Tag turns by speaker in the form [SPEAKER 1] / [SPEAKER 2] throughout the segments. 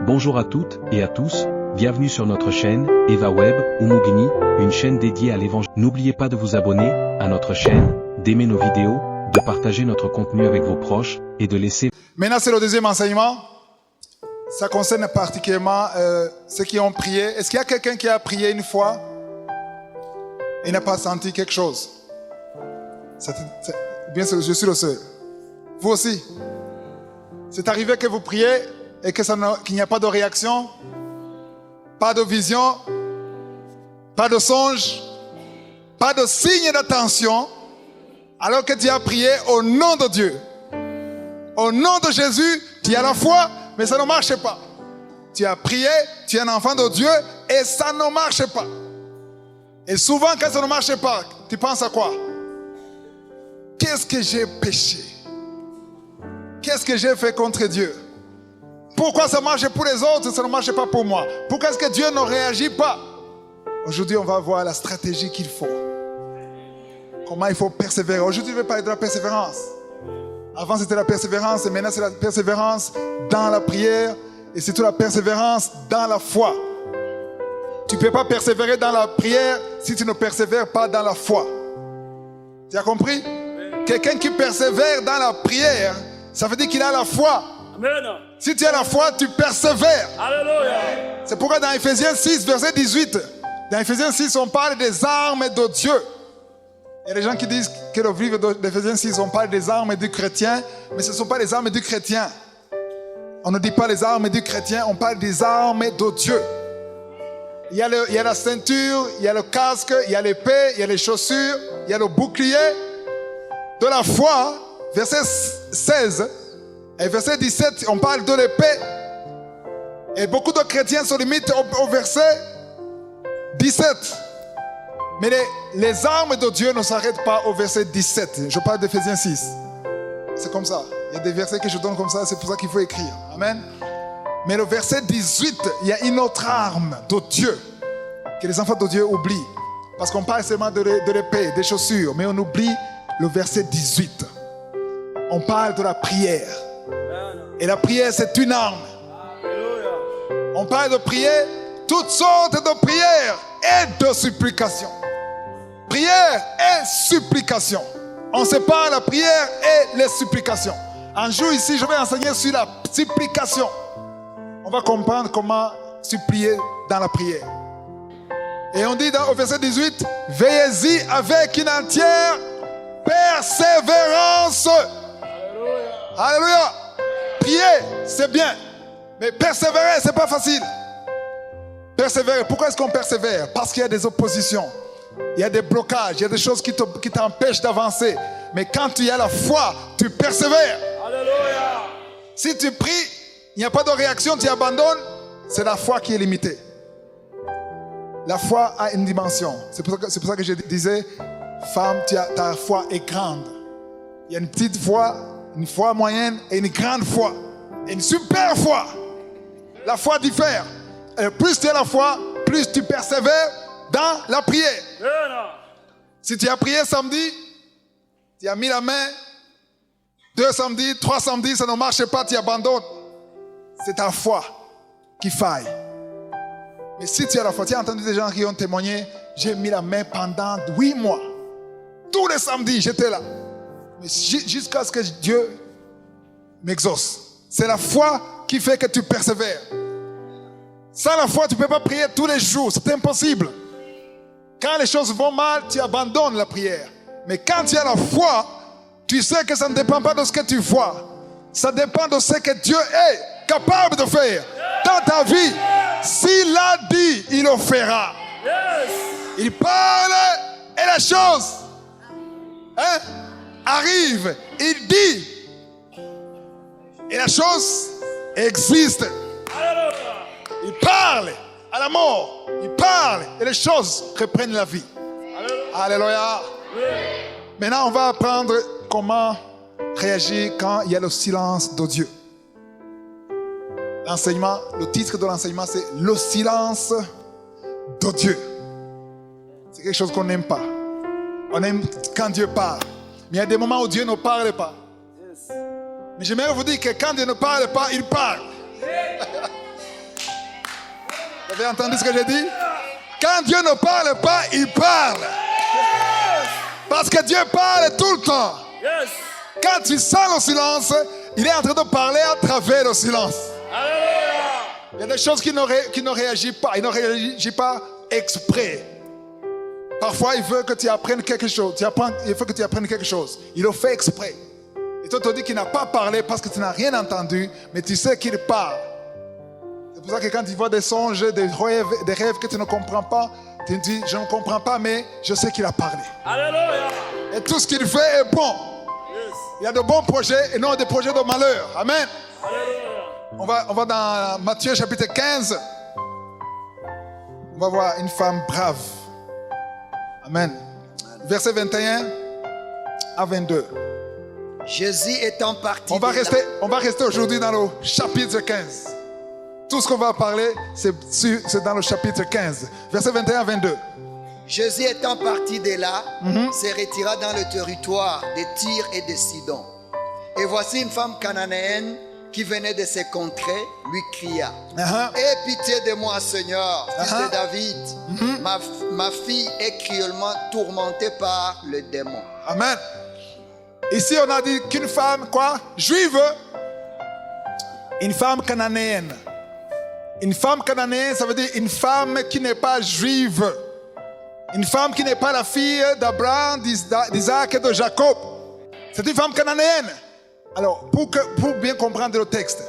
[SPEAKER 1] Bonjour à toutes et à tous, bienvenue sur notre chaîne, Eva Web, ou Mugini, une chaîne dédiée à l'évangile. N'oubliez pas de vous abonner à notre chaîne, d'aimer nos vidéos, de partager notre contenu avec vos proches, et de laisser...
[SPEAKER 2] Maintenant, c'est le deuxième enseignement. Ça concerne particulièrement ceux qui ont prié. Est-ce qu'il y a quelqu'un qui a prié une fois et n'a pas senti quelque chose? Bien sûr, je suis le seul. Vous aussi. C'est arrivé que vous priez et que qu'il n'y a pas de réaction, pas de vision, pas de songe, pas de signe d'attention, alors que tu as prié au nom de Dieu. Au nom de Jésus, tu as la foi, mais ça ne marche pas. Tu as prié, tu es un enfant de Dieu et ça ne marche pas. Et souvent, quand ça ne marche pas, tu penses à quoi? Qu'est-ce que j'ai péché? Qu'est-ce que j'ai fait contre Dieu? Pourquoi ça marche pour les autres et ça ne marche pas pour moi? Pourquoi est-ce que Dieu ne réagit pas? Aujourd'hui, on va voir la stratégie qu'il faut. Comment il faut persévérer. Aujourd'hui, je vais parler de la persévérance. Avant, c'était la persévérance et maintenant, c'est la persévérance dans la prière et surtout la persévérance dans la foi. Tu ne peux pas persévérer dans la prière si tu ne persévères pas dans la foi. Tu as compris? Quelqu'un qui persévère dans la prière, ça veut dire qu'il a la foi.
[SPEAKER 3] Amen.
[SPEAKER 2] Si tu as la foi, tu persévères.
[SPEAKER 3] Alléluia.
[SPEAKER 2] C'est pourquoi dans Ephésiens 6, verset 18, dans Ephésiens 6, on parle des armes de Dieu. Il y a des gens qui disent que le livre d'Ephésiens 6, on parle des armes du chrétien, mais ce ne sont pas les armes du chrétien. On ne dit pas les armes du chrétien, on parle des armes de Dieu. Il y a la ceinture, il y a le casque, il y a l'épée, il y a les chaussures, il y a le bouclier de la foi, verset 16. Et verset 17, on parle de l'épée. Et beaucoup de chrétiens se limitent au verset 17. Mais les armes de Dieu ne s'arrêtent pas au verset 17. Je parle d'Ephésiens 6. C'est comme ça. Il y a des versets que je donne comme ça, c'est pour ça qu'il faut écrire. Amen. Mais le verset 18, il y a une autre arme de Dieu que les enfants de Dieu oublient. Parce qu'on parle seulement de l'épée, des chaussures, mais on oublie le verset 18. On parle de la prière. Et la prière, c'est une arme. On parle de prière, toutes sortes de prières et de supplications. Prière et supplication. On sépare la prière et les supplications. Un jour ici, je vais enseigner sur la supplication. On va comprendre comment supplier dans la prière. Et on dit au verset 18, veillez-y avec une entière persévérance. Alléluia. Alléluia. Prier, c'est bien. Mais persévérer, c'est pas facile. Persévérer, pourquoi est-ce qu'on persévère? Parce qu'il y a des oppositions. Il y a des blocages, il y a des choses qui t'empêchent d'avancer. Mais quand tu as la foi, tu persévères.
[SPEAKER 3] Alléluia.
[SPEAKER 2] Si tu pries, il n'y a pas de réaction, tu abandonnes, c'est la foi qui est limitée. La foi a une dimension. C'est pour ça que je disais, femme, ta foi est grande. Il y a une petite foi, une foi moyenne et une grande foi. Et une super foi. La foi diffère. Et plus tu as la foi, plus tu persévères dans la prière. Si tu as prié samedi, tu as mis la main, 2 samedis, 3 samedis, ça ne marche pas, tu abandonnes. C'est ta foi qui faille. Mais si tu as la foi, tu as entendu des gens qui ont témoigné, j'ai mis la main pendant 8 mois. Tous les samedis, j'étais là. Mais jusqu'à ce que Dieu m'exauce. C'est la foi qui fait que tu persévères. Sans la foi, tu ne peux pas prier tous les jours. C'est impossible. Quand les choses vont mal, tu abandonnes la prière. Mais quand tu as la foi, tu sais que ça ne dépend pas de ce que tu vois. Ça dépend de ce que Dieu est capable de faire dans ta vie. S'il l'a dit, il le fera. Il parle et la chose arrive. Il dit et la chose existe. Il parle à la mort. Il parle et les choses reprennent la vie. Alléluia. Maintenant, on va apprendre comment réagir quand il y a le silence de Dieu. L'enseignement, le titre de l'enseignement, c'est le silence de Dieu. C'est quelque chose qu'on n'aime pas. On aime quand Dieu parle. Mais il y a des moments où Dieu ne parle pas. Mais j'aimerais vous dire que quand Dieu ne parle pas, il parle. avez entendu ce que j'ai dit? Quand Dieu ne parle pas, il parle. Parce que Dieu parle tout le temps. Quand tu sens le silence, il est en train de parler à travers le silence. Il y a des choses qui ne réagissent pas. Il ne réagit pas exprès. Parfois, il veut que tu apprennes quelque chose. Il faut que tu apprennes quelque chose. Il le fait exprès. Et toi, tu te dis qu'il n'a pas parlé parce que tu n'as rien entendu, mais tu sais qu'il parle. C'est pour ça que quand tu vois des songes, des rêves que tu ne comprends pas, tu te dis, je ne comprends pas, mais je sais qu'il a parlé.
[SPEAKER 3] Alléluia.
[SPEAKER 2] Et tout ce qu'il fait est bon. Il y a de bons projets et non des projets de malheur. Amen.
[SPEAKER 3] Alléluia.
[SPEAKER 2] On va dans Matthieu chapitre 15. On va voir une femme brave. Amen. Verset 21 à 22.
[SPEAKER 4] Jésus étant parti.
[SPEAKER 2] On va rester aujourd'hui dans le chapitre 15. Tout ce qu'on va parler, c'est dans le chapitre 15. Verset 21 à 22.
[SPEAKER 4] Jésus étant parti de là, se retira dans le territoire de Tyr et de Sidon. Et voici une femme cananéenne qui venait de ces contrées, lui cria: Aie pitié de moi, Seigneur, fils de David. Ma fille est cruellement tourmentée par le démon.
[SPEAKER 2] Amen. Ici, on a dit qu'une femme, quoi? Juive. Une femme cananéenne. Une femme cananéenne, ça veut dire une femme qui n'est pas juive. Une femme qui n'est pas la fille d'Abraham, d'Isaac et de Jacob. C'est une femme cananéenne. Alors, pour bien comprendre le texte,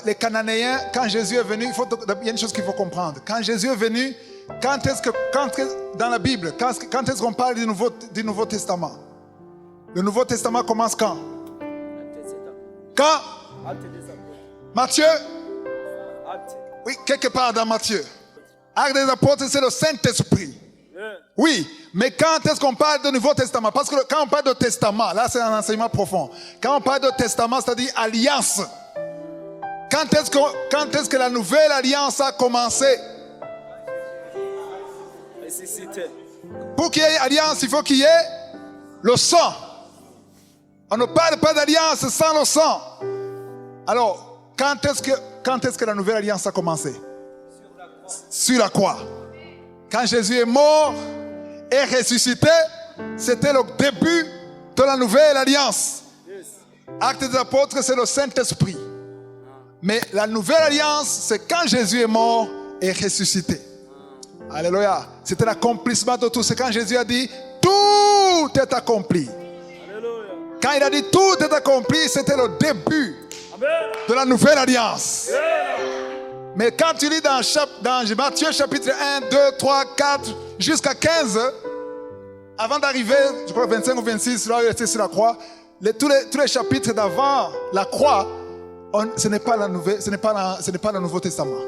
[SPEAKER 2] les Cananéens, quand Jésus est venu, il y a une chose qu'il faut comprendre. Quand Jésus est venu, dans la Bible, quand est-ce qu'on parle du Nouveau Testament? Le Nouveau Testament commence quand? Quand? Matthieu? Oui, quelque part dans Matthieu. Actes des apôtres, c'est le Saint-Esprit. Oui, mais quand est-ce qu'on parle du Nouveau Testament? Parce que quand on parle de testament, là c'est un enseignement profond. Quand on parle de testament, c'est-à-dire alliance. Quand est-ce que la nouvelle alliance a commencé? Pour qu'il y ait alliance, il faut qu'il y ait le sang. On ne parle pas d'alliance sans le sang. Alors, quand est-ce que la nouvelle alliance a commencé? Sur la croix. Quand Jésus est mort et ressuscité, c'était le début de la nouvelle alliance. Actes des apôtres, c'est le Saint-Esprit. Mais la nouvelle alliance, c'est quand Jésus est mort et ressuscité. Alléluia. C'était l'accomplissement de tout. C'est quand Jésus a dit, tout est accompli.
[SPEAKER 3] Alléluia.
[SPEAKER 2] Quand il a dit tout est accompli, c'était le début de la nouvelle alliance. Mais quand tu lis dans Matthieu chapitre 1, 2, 3, 4 jusqu'à 15, avant d'arriver, je crois 25 ou 26, là où il était sur la croix, tous les chapitres d'avant la croix, ce n'est pas le Nouveau Testament.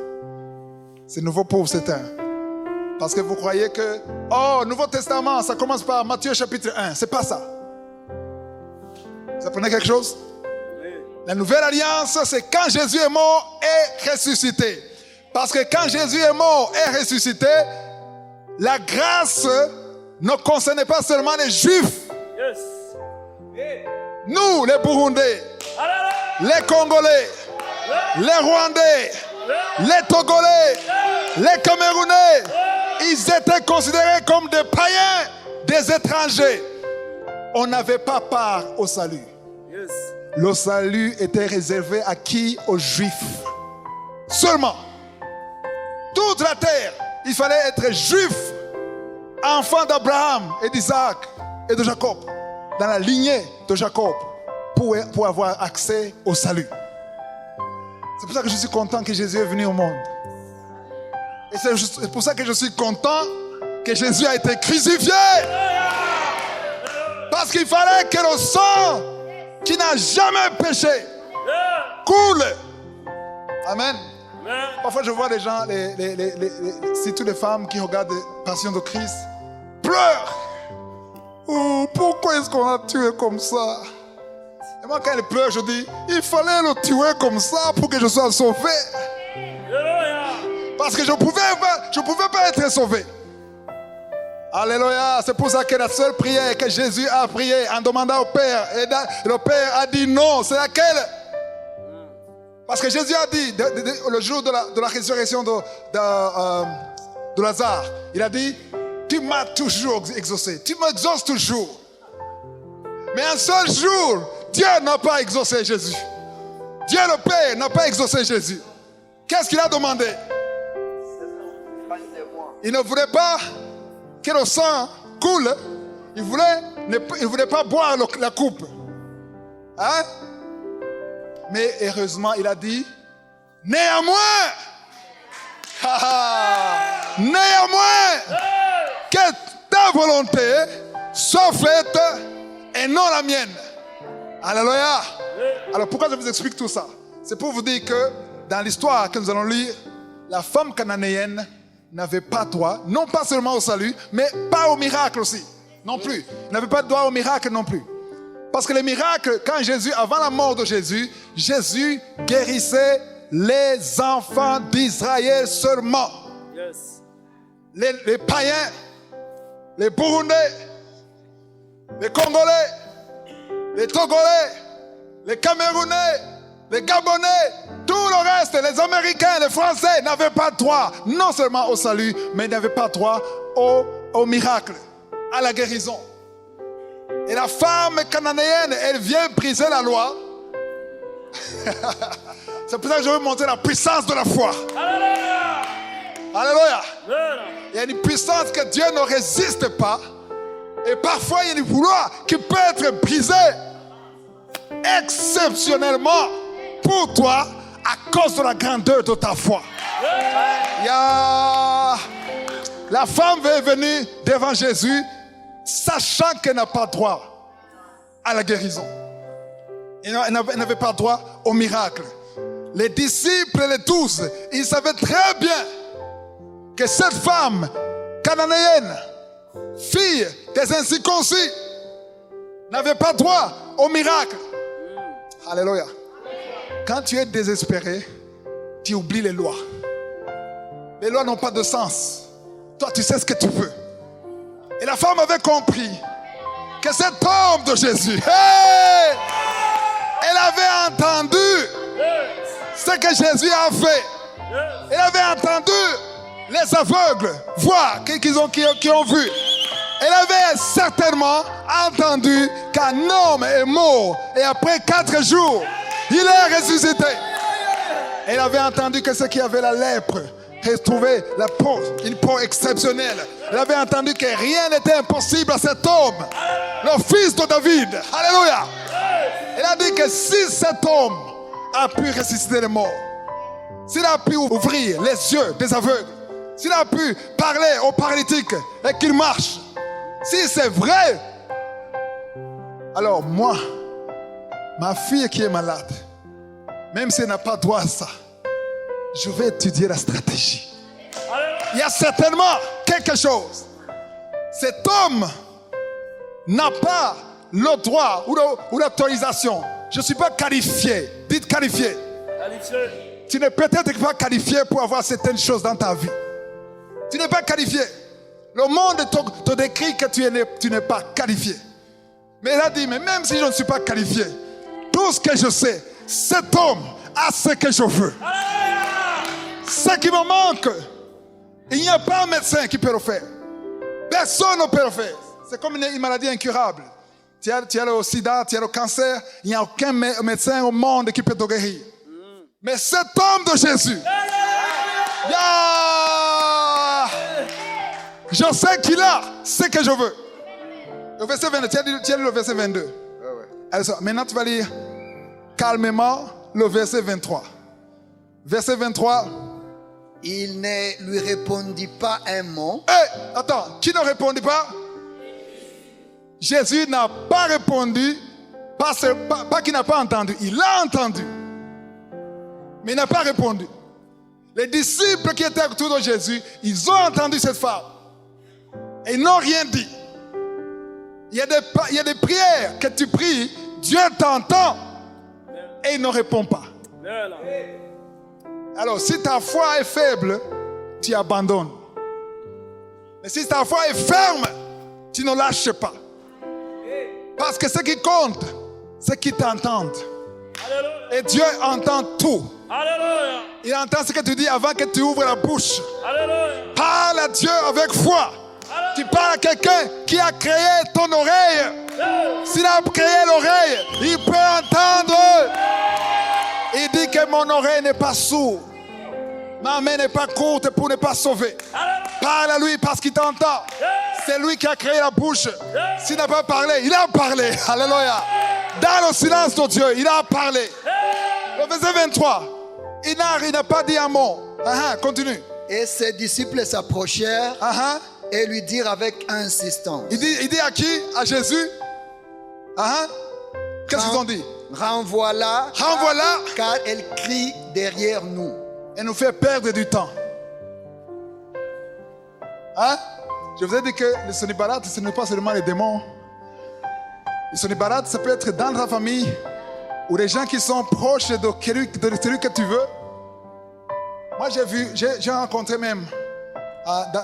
[SPEAKER 2] C'est nouveau pour certains. Parce que vous croyez que, Nouveau Testament, ça commence par Matthieu chapitre 1. C'est pas ça. Vous apprenez quelque chose? La nouvelle alliance, c'est quand Jésus est mort et ressuscité. Parce que quand Jésus est mort et ressuscité, la grâce ne concernait pas seulement les Juifs. Nous, les Burundais, les Congolais, les Rwandais, les Togolais, les Camerounais, ils étaient considérés comme des païens, des étrangers. On n'avait pas part au salut. Le salut était réservé à qui? Aux Juifs. Seulement. Toute la terre, il fallait être juif, enfant d'Abraham et d'Isaac et de Jacob, dans la lignée de Jacob, pour avoir accès au salut. C'est pour ça que je suis content que Jésus est venu au monde. Et c'est pour ça que je suis content que Jésus a été crucifié. Parce qu'il fallait que le sang qui n'a jamais péché coule. Amen. Parfois je vois les gens, surtout les femmes qui regardent Passion de Christ, pleurent. Pourquoi est-ce qu'on a tué comme ça? Et moi quand elle pleure, je dis, il fallait le tuer comme ça pour que je sois sauvé. Parce que je pouvais pas être sauvé. Alléluia. C'est pour ça que la seule prière que Jésus a priée en demandant au Père, et le Père a dit non, c'est laquelle? Parce que Jésus a dit, le jour de la résurrection de Lazare, il a dit, tu m'as toujours exaucé, tu m'exauces toujours. Mais un seul jour, Dieu n'a pas exaucé Jésus. Dieu le Père n'a pas exaucé Jésus. Qu'est-ce qu'il a demandé? Il ne voulait pas que le sang coule. Il voulait pas boire la coupe. Hein? Mais heureusement, il a dit, néanmoins, néanmoins, que ta volonté soit faite et non la mienne. Alléluia. Alors pourquoi je vous explique tout ça? C'est pour vous dire que dans l'histoire que nous allons lire, la femme cananéenne n'avait pas droit, non pas seulement au salut, mais pas au miracle aussi, non plus. Elle n'avait pas droit au miracle non plus. Parce que les miracles, quand Jésus, avant la mort de Jésus, Jésus guérissait les enfants d'Israël seulement.
[SPEAKER 3] Yes.
[SPEAKER 2] Les païens, les Burundais, les Congolais, les Togolais, les Camerounais, les Gabonais, tout le reste, les Américains, les Français n'avaient pas droit, non seulement au salut, mais n'avaient pas droit au miracle, à la guérison. Et la femme cananéenne, elle vient briser la loi. C'est pour ça que je veux montrer la puissance de la foi.
[SPEAKER 3] Alléluia.
[SPEAKER 2] Alléluia.
[SPEAKER 3] Alléluia.
[SPEAKER 2] Il y a une puissance que Dieu ne résiste pas. Et parfois, il y a une loi qui peut être brisée exceptionnellement pour toi à cause de la grandeur de ta foi. La femme est venue devant Jésus sachant qu'elle n'a pas droit à la guérison. Elle n'avait pas droit au miracle. Les disciples et les 12, ils savaient très bien que cette femme cananéenne, fille des incirconcis, n'avait pas droit au miracle. Alléluia. Quand tu es désespéré, tu oublies les lois. Les lois n'ont pas de sens. Toi, tu sais ce que tu veux. Et la femme avait compris que cet homme de Jésus, elle avait entendu ce que Jésus a fait. Elle avait entendu les aveugles voir qui ont vu. Elle avait certainement entendu qu'un homme est mort et après 4 jours, il est ressuscité. Elle avait entendu que ceux qui avaient la lèpre retrouvaient la peau, une peau exceptionnelle. Elle avait entendu que rien n'était impossible à cet homme, le fils de David. Alléluia. Elle a dit que si cet homme a pu ressusciter les morts, s'il a pu ouvrir les yeux des aveugles, s'il a pu parler aux paralytiques et qu'il marche, si c'est vrai, alors moi, ma fille qui est malade, même si elle n'a pas droit à ça, je vais étudier la stratégie. Il y a certainement quelque chose. Cet homme n'a pas le droit ou l'autorisation. Je ne suis pas qualifié. Dites qualifié.
[SPEAKER 3] Qualifié.
[SPEAKER 2] Tu n'es peut-être pas qualifié pour avoir certaines choses dans ta vie. Tu n'es pas qualifié. Le monde te décrit que tu n'es pas qualifié. Mais il a dit, mais même si je ne suis pas qualifié, tout ce que je sais, cet homme a ce que je veux. Ce qui me manque, il n'y a pas un médecin qui peut le faire. Personne ne peut le faire. C'est comme une maladie incurable. Tu as le sida, tu as le cancer, il n'y a aucun médecin au monde qui peut te guérir. Mais cet homme de Jésus, je sais qu'il a ce que je veux. Le verset 22, tu as lu le verset 22. Alors, maintenant tu vas lire calmement le verset 23. Verset 23.
[SPEAKER 4] Il ne lui répondit pas un mot.
[SPEAKER 2] Attends, qui ne répondit pas? Jésus n'a pas répondu, pas qu'il n'a pas entendu, il a entendu. Mais il n'a pas répondu. Les disciples qui étaient autour de Jésus, ils ont entendu cette femme. Et ils n'ont rien dit. Il y a des prières que tu pries, Dieu t'entend et il ne répond pas. Alors, si ta foi est faible, tu abandonnes. Mais si ta foi est ferme, tu ne lâches pas. Parce que ce qui compte, c'est qu'ils t'entendent. Et Dieu entend tout.
[SPEAKER 3] Alléluia.
[SPEAKER 2] Il entend ce que tu dis avant que tu ouvres la bouche.
[SPEAKER 3] Alléluia.
[SPEAKER 2] Parle à Dieu avec foi. Tu parles à quelqu'un qui a créé ton oreille. S'il a créé l'oreille, il peut entendre. Il dit que mon oreille n'est pas sourde. Ma main n'est pas courte pour ne pas sauver. Parle à lui parce qu'il t'entend. C'est lui qui a créé la bouche. S'il n'a pas parlé, il a parlé. Alléluia. Dans le silence de Dieu, il a parlé. Le verset 23. Il n'a pas dit un mot. Continue.
[SPEAKER 4] Et ses disciples s'approchèrent et lui dirent avec insistance.
[SPEAKER 2] Il dit à qui? À Jésus. Qu'est-ce qu'ils ont dit?
[SPEAKER 4] Renvoie-la, car elle crie derrière nous.
[SPEAKER 2] Elle nous fait perdre du temps. Je vous ai dit que le Sonibarat, ce n'est pas seulement les démons. Le Sonibarat, ça peut être dans ta famille ou les gens qui sont proches de celui que tu veux. Moi, j'ai rencontré même,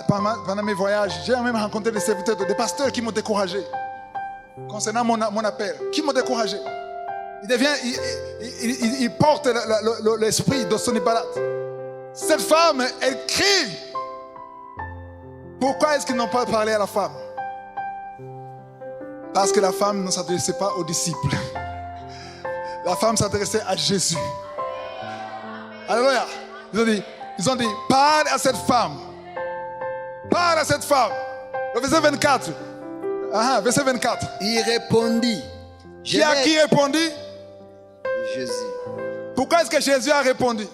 [SPEAKER 2] pendant mes voyages, j'ai même rencontré des serviteurs, des pasteurs qui m'ont découragé concernant mon appel, qui m'ont découragé. Il porte l'esprit de Sonibarat. Cette femme, elle crie. Pourquoi est-ce qu'ils n'ont pas parlé à la femme? Parce que la femme ne s'adressait pas aux disciples. La femme s'adressait à Jésus. Alléluia. Ils ont dit, parle à cette femme. Parle à cette femme. Le verset 24. Verset 24.
[SPEAKER 4] Il répondit.
[SPEAKER 2] Qui répondit?
[SPEAKER 4] Jésus.
[SPEAKER 2] Pourquoi est-ce que Jésus a répondu?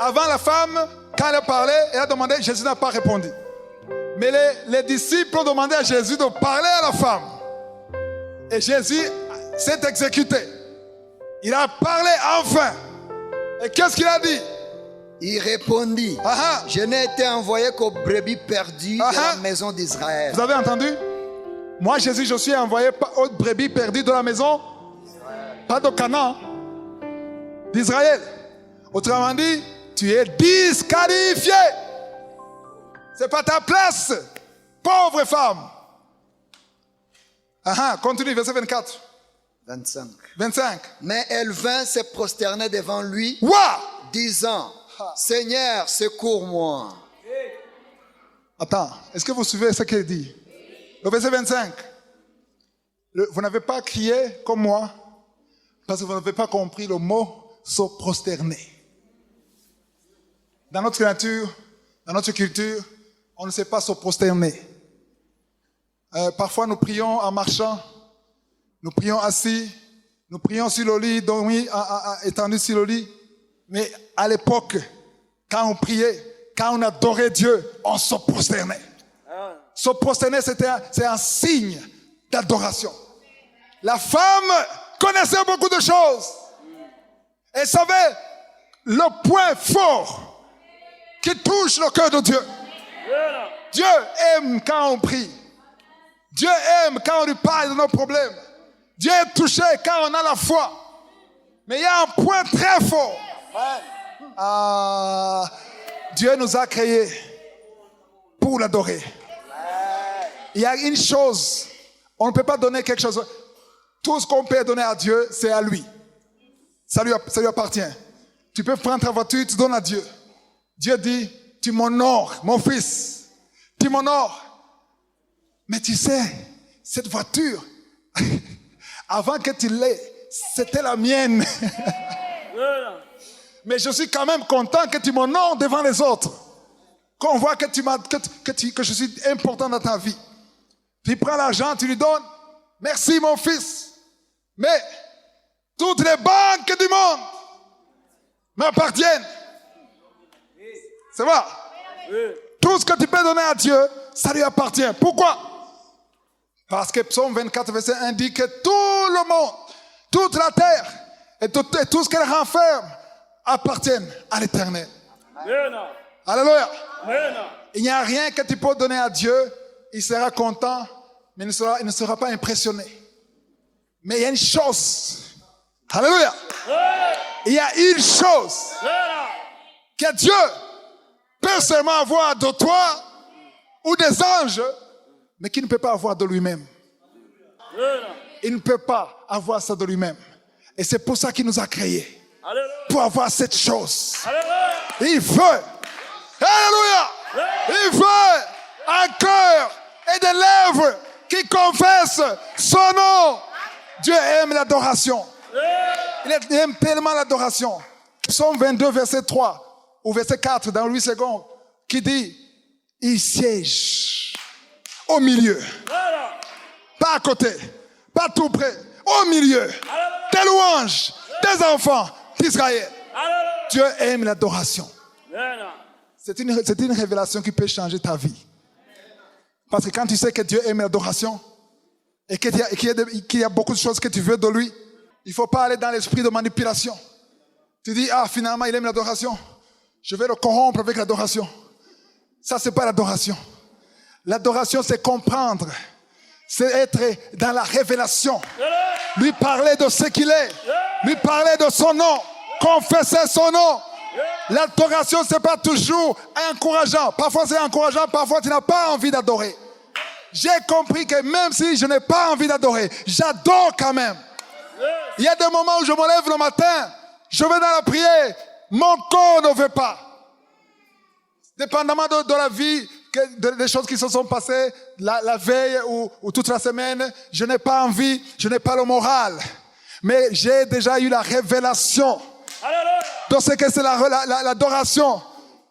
[SPEAKER 2] Avant la femme, quand elle a parlé, elle a demandé, Jésus n'a pas répondu. Mais les disciples ont demandé à Jésus de parler à la femme. Et Jésus s'est exécuté. Il a parlé enfin. Et qu'est-ce qu'il a dit?
[SPEAKER 4] Il répondit, je n'ai été envoyé qu'aux brebis perdues de la maison d'Israël.
[SPEAKER 2] Vous avez entendu? Moi, Jésus, je suis envoyé aux brebis perdues de la maison, pas de Canaan, d'Israël. Autrement dit, tu es disqualifié. C'est pas ta place, pauvre femme. Continue, verset 24. 25.
[SPEAKER 4] Mais elle vint se prosterner devant lui, disant, Seigneur, secours-moi.
[SPEAKER 2] Attends, est-ce que vous suivez ce qu'il dit? Le verset 25. Vous n'avez pas crié comme moi, parce que vous n'avez pas compris le mot se prosterner. Dans notre nature, dans notre culture, on ne sait pas se prosterner. Parfois, nous prions en marchant, nous prions assis, nous prions sur le lit, dormi, étendu sur le lit. Mais à l'époque, quand on priait, quand on adorait Dieu, on se prosternait. Se prosterner, c'est un signe d'adoration. La femme connaissait beaucoup de choses. Elle savait le point fort qui touche le cœur de Dieu. Dieu aime quand on prie. Dieu aime quand on lui parle de nos problèmes. Dieu est touché quand on a la foi. Mais il y a un point très fort. Dieu nous a créés pour l'adorer. Il y a une chose, on ne peut pas donner quelque chose. Tout ce qu'on peut donner à Dieu, c'est à lui. Ça lui appartient. Tu peux prendre ta voiture, tu donnes à Dieu. Dieu dit, tu m'honores, mon fils. Tu m'honores. Mais tu sais, cette voiture, avant que tu l'aies, c'était la mienne. Mais je suis quand même content que tu m'honores devant les autres. Qu'on voit que je suis important dans ta vie. Tu prends l'argent, tu lui donnes. Merci mon fils. Mais toutes les banques du monde m'appartiennent. C'est vrai? Tout ce que tu peux donner à Dieu, ça lui appartient. Pourquoi? Parce que Psaume 24, verset 1 dit que tout le monde, toute la terre et tout ce qu'elle renferme appartiennent à l'Éternel. Alléluia. Il n'y a rien que tu peux donner à Dieu. Il sera content, mais il ne sera pas impressionné. Mais il y a une chose. Alléluia. Il y a une chose que Dieu peut seulement avoir de toi ou des anges, mais qu'il ne peut pas avoir de lui-même. Il ne peut pas avoir ça de lui-même. Et c'est pour ça qu'il nous a créés.
[SPEAKER 3] Alléluia.
[SPEAKER 2] pour avoir cette chose.
[SPEAKER 3] Alléluia.
[SPEAKER 2] Il veut. Alléluia. Il veut un cœur et des lèvres qui confessent son nom. Dieu aime l'adoration. Il aime tellement l'adoration. Psaume 22, verset 3 ou verset 4 dans 8 secondes, qui dit, il siège au milieu, pas à côté, pas tout près, au milieu des louanges des enfants d'Israël. Dieu aime l'adoration. C'est une révélation qui peut changer ta vie. Parce que quand tu sais que Dieu aime l'adoration et qu'il y a beaucoup de choses que tu veux de lui, il ne faut pas aller dans l'esprit de manipulation. Tu dis, ah, finalement, il aime l'adoration. Je vais le corrompre avec l'adoration. Ça, c'est pas l'adoration. L'adoration, c'est comprendre. C'est être dans la révélation. Lui parler de ce qu'il est. Lui parler de son nom. Confesser son nom. L'adoration, c'est pas toujours encourageant. Parfois, c'est encourageant. Parfois, tu n'as pas envie d'adorer. J'ai compris que même si je n'ai pas envie d'adorer, j'adore quand même. Il y a des moments où je me lève le matin, je vais dans la prière, mon corps ne veut pas. Dépendamment de la vie, des choses qui se sont passées la veille ou toute la semaine, je n'ai pas envie, je n'ai pas le moral. Mais j'ai déjà eu la révélation de ce que c'est l'adoration.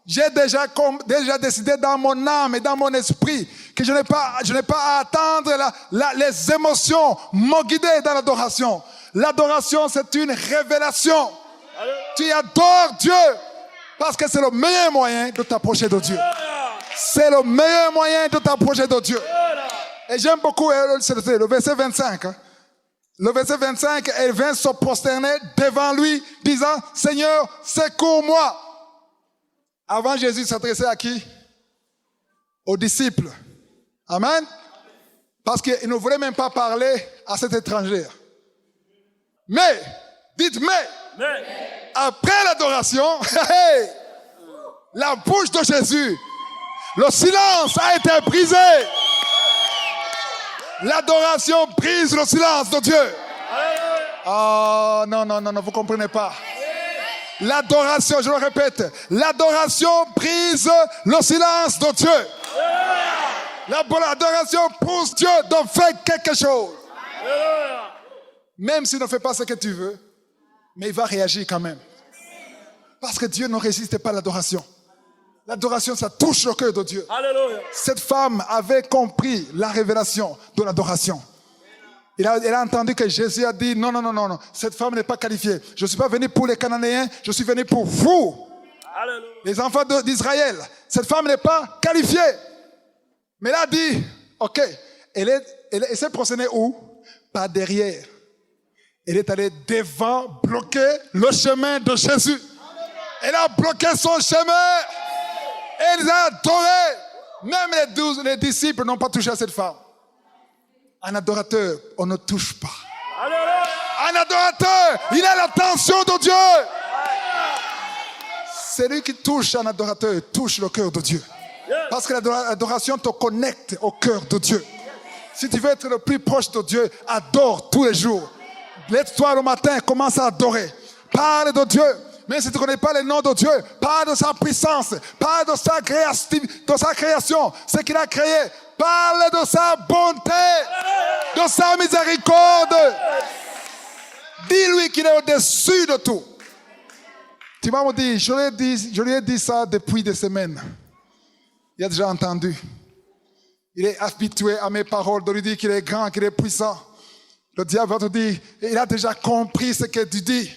[SPEAKER 2] J'ai déjà décidé dans mon âme et dans mon esprit que je n'ai pas à attendre les émotions me guider dans l'adoration. L'adoration, c'est une révélation. Tu adores Dieu parce que c'est le meilleur moyen de t'approcher de Dieu. C'est le meilleur moyen de t'approcher de Dieu. Et j'aime beaucoup le verset 25. Le verset 25, elle vient se prosterner devant lui, disant, Seigneur, secours-moi. Avant, Jésus s'adressait à qui? Aux disciples. Amen. Parce qu'il ne voulait même pas parler à cette étrangère. Mais, dites mais, après l'adoration, la bouche de Jésus, le silence a été brisé. L'adoration brise le silence de Dieu. Oh, non, vous ne comprenez pas. L'adoration, je le répète, l'adoration brise le silence de Dieu. L'adoration pousse Dieu de faire quelque chose. Même s'il ne fait pas ce que tu veux, mais il va réagir quand même. Parce que Dieu ne résiste pas à l'adoration. L'adoration, ça touche le cœur de Dieu. Alléluia. Cette femme avait compris la révélation de l'adoration. Elle a entendu que Jésus a dit, non, cette femme n'est pas qualifiée. Je ne suis pas venu pour les Cananéens, je suis venu pour vous. Alléluia. Les enfants d'Israël. Cette femme n'est pas qualifiée. Mais elle a dit, ok, elle s'est prosternée où? Pas derrière. Elle est allée devant, bloquer le chemin de Jésus. Elle a bloqué son chemin. Elle les a adorés. Même les disciples n'ont pas touché à cette femme. Un adorateur, on ne touche pas. Un adorateur, il a l'attention de Dieu. Celui qui touche un adorateur touche le cœur de Dieu. Parce que l'adoration te connecte au cœur de Dieu. Si tu veux être le plus proche de Dieu, adore tous les jours. Lève-toi le matin, commence à adorer. Parle de Dieu. Même si tu ne connais pas le nom de Dieu, parle de sa puissance, parle de sa création, ce qu'il a créé. Parle de sa bonté, de sa miséricorde. Dis-lui qu'il est au-dessus de tout. Tu vas me dire, je lui ai dit ça depuis des semaines. Il a déjà entendu. Il est habitué à mes paroles, de lui dire qu'il est grand, qu'il est puissant. Le diable va te dire, il a déjà compris ce que tu dis.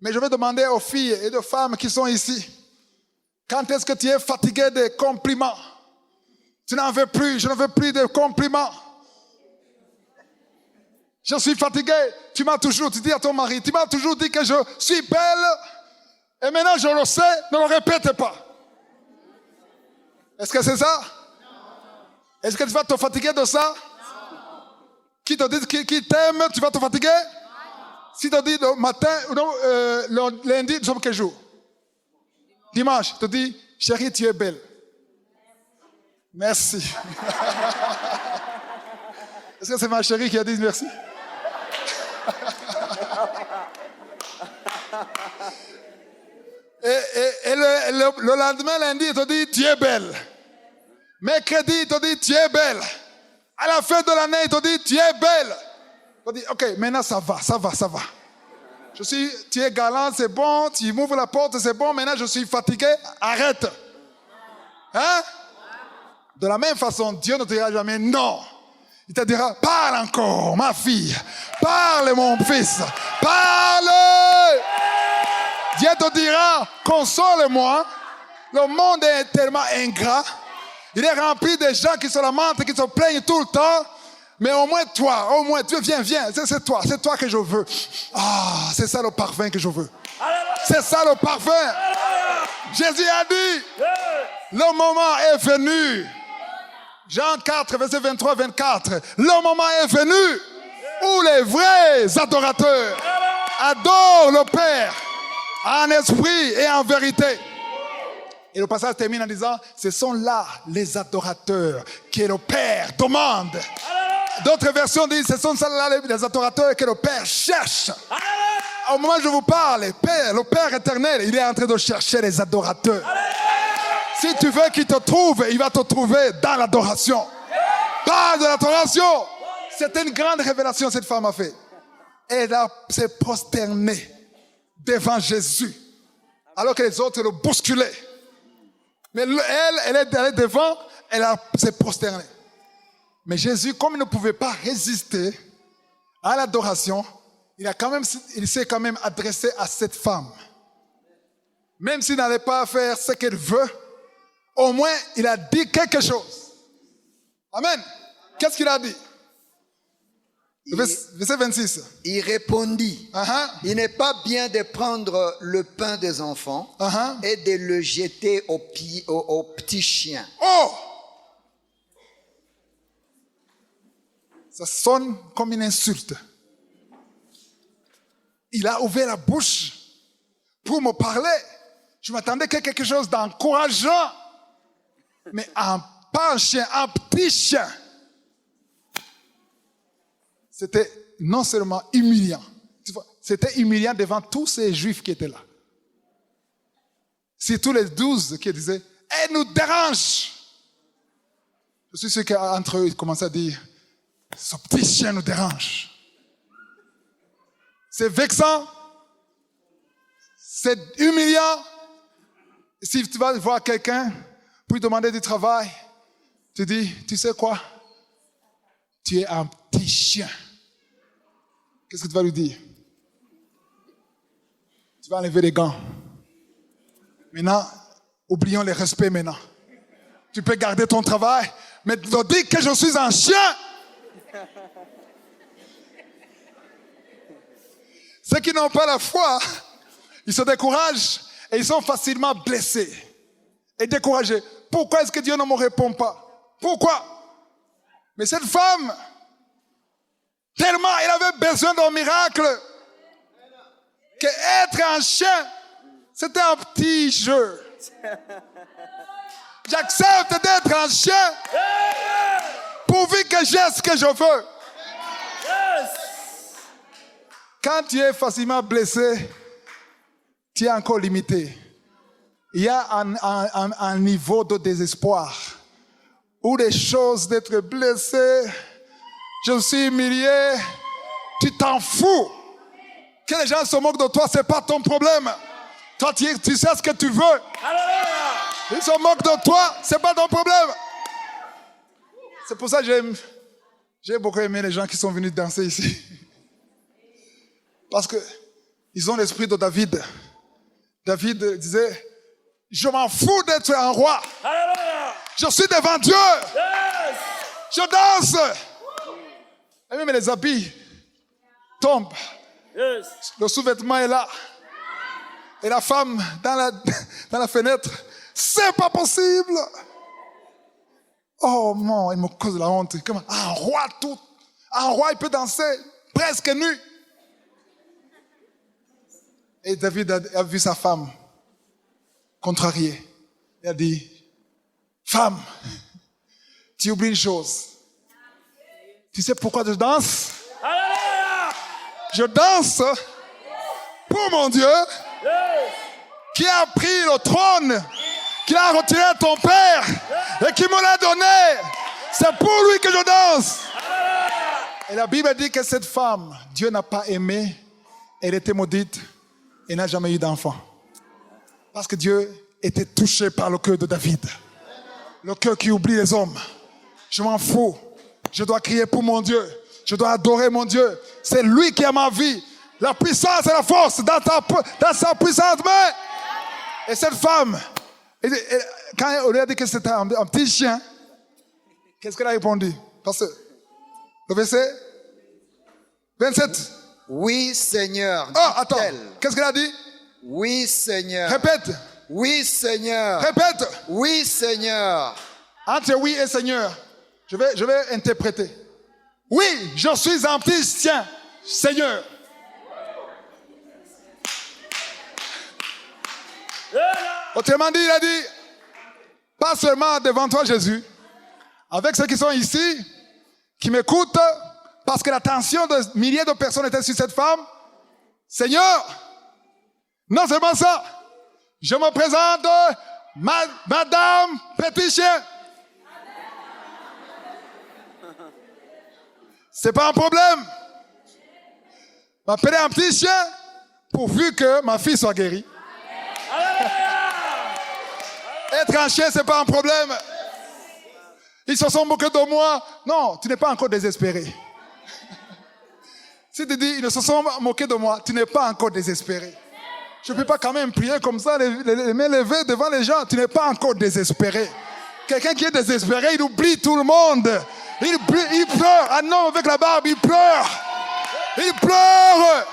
[SPEAKER 2] Mais je vais demander aux filles et aux femmes qui sont ici, quand est-ce que tu es fatigué des compliments? Tu n'en veux plus, je ne veux plus de compliments. Je suis fatigué. Tu dis à ton mari, tu m'as toujours dit que je suis belle. Et maintenant je le sais, ne le répète pas. Est-ce que c'est ça? Est-ce que tu vas te fatiguer de ça? Qui te dit qui t'aime, tu vas te fatiguer? Si te dit le matin, le lundi, nous sommes quel jour? Dimanche, te dit, chérie, tu es belle. Merci. Est-ce que c'est ma chérie qui a dit merci? le lendemain, lundi, il te dit, tu es belle. Mercredi, il te dit, tu es belle. À la fin de l'année, il te dit, tu es belle. Il te dit, ok, maintenant ça va. Tu es galant, c'est bon. Tu m'ouvres la porte, c'est bon. Maintenant, je suis fatigué. Arrête. Hein? De la même façon, Dieu ne te dira jamais non. Il te dira, parle encore, ma fille. Parle, mon fils. Parle. Dieu te dira, console-moi. Le monde est tellement ingrat. Il est rempli de gens qui se lamentent, qui se plaignent tout le temps. Mais au moins toi, viens. C'est toi que je veux. Ah, c'est ça le parfum que je veux. C'est ça le parfum. Jésus a dit, le moment est venu. Jean 4, verset 23-24. Le moment est venu où les vrais adorateurs adorent le Père en esprit et en vérité. Et le passage termine en disant, ce sont là les adorateurs que le Père demande. D'autres versions disent, ce sont là les adorateurs que le Père cherche. Au moment où je vous parle, le Père éternel, il est en train de chercher les adorateurs. Si tu veux qu'il te trouve, il va te trouver dans l'adoration. Pas de l'adoration. C'était une grande révélation cette femme a fait. Elle s'est prosternée devant Jésus, alors que les autres le bousculaient. Mais elle est allée devant, elle s'est prosternée. Mais Jésus, comme il ne pouvait pas résister à l'adoration, il s'est quand même adressé à cette femme. Même s'il n'allait pas faire ce qu'elle veut, au moins il a dit quelque chose. Amen. Qu'est-ce qu'il a dit? Verset 26.
[SPEAKER 4] Il répondit, il n'est pas bien de prendre le pain des enfants et de le jeter aux petits chiens.
[SPEAKER 2] Oh! Ça sonne comme une insulte. Il a ouvert la bouche pour me parler. Je m'attendais à quelque chose d'encourageant. Mais pas un chien, un petit chien. C'était non seulement humiliant. C'était humiliant devant tous ces juifs qui étaient là. Surtout les 12 qui disaient, elle nous dérange. Je suis sûr qu'entre eux, ils commençaient à dire, ce petit chien nous dérange. C'est vexant. C'est humiliant. Si tu vas voir quelqu'un pour lui demander du travail, tu dis, tu sais quoi? Tu es un petit chien. Qu'est-ce que tu vas lui dire? Tu vas enlever les gants. Maintenant, oublions les respects maintenant. Tu peux garder ton travail, mais tu dois dire que je suis un chien. Ceux qui n'ont pas la foi, ils se découragent et ils sont facilement blessés et découragés. Pourquoi est-ce que Dieu ne me répond pas? Pourquoi? Mais cette femme, tellement elle avait besoin d'un miracle, que être un chien, c'était un petit jeu. J'accepte d'être un chien pourvu que j'ai ce que je veux. Quand tu es facilement blessé, tu es encore limité. Il y a un niveau de désespoir où les choses d'être blessé, je suis humilié, tu t'en fous. Que les gens se moquent de toi, ce n'est pas ton problème. Toi, tu sais ce que tu veux. Ils se moquent de toi, ce n'est pas ton problème. C'est pour ça que j'ai beaucoup aimé les gens qui sont venus danser ici. Parce qu'ils ont l'esprit de David. David disait, je m'en fous d'être un roi. Je suis devant Dieu. Je danse. Et même les habits tombent. Le sous-vêtement est là. Et la femme dans la fenêtre, c'est pas possible. Oh non, il me cause la honte. Comment? Un roi, il peut danser presque nu. Et David a vu sa femme contrariée. Il a dit, femme, tu oublies une chose. Tu sais pourquoi je danse? Je danse pour mon Dieu qui a pris le trône, qui a retiré ton père et qui me l'a donné. C'est pour lui que je danse. Et la Bible dit que cette femme, Dieu n'a pas aimé, elle était maudite et n'a jamais eu d'enfant. Parce que Dieu était touché par le cœur de David. Le cœur qui oublie les hommes. Je m'en fous. Je dois crier pour mon Dieu. Je dois adorer mon Dieu. C'est lui qui a ma vie. La puissance et la force dans sa puissante main. Et cette femme, quand on lui a dit que c'était un petit chien, qu'est-ce qu'elle a répondu? Parce que le verset 27.
[SPEAKER 4] Oui, Seigneur.
[SPEAKER 2] Oh, attends. Qu'est-ce qu'elle a dit?
[SPEAKER 4] Oui, Seigneur.
[SPEAKER 2] Répète.
[SPEAKER 4] Oui, Seigneur.
[SPEAKER 2] Répète.
[SPEAKER 4] Oui, Seigneur.
[SPEAKER 2] Entre oui et Seigneur, je vais interpréter. Oui, je suis un petit chien, Seigneur. Autrement dit, il a dit, pas seulement devant toi, Jésus, avec ceux qui sont ici, qui m'écoutent, parce que l'attention de milliers de personnes était sur cette femme. Seigneur, non seulement ça, je me présente, Madame Petit Chien. C'est pas un problème. M'appeler un petit chien pourvu que ma fille soit guérie. Être un chien, c'est pas un problème. Ils se sont moqués de moi. Non, tu n'es pas encore désespéré. Si tu dis, ils se sont moqués de moi, tu n'es pas encore désespéré. Je ne peux pas quand même prier comme ça, les mains levées devant les gens. Tu n'es pas encore désespéré. Quelqu'un qui est désespéré, il oublie tout le monde. Il pleure. Un homme avec la barbe, il pleure. Il pleure.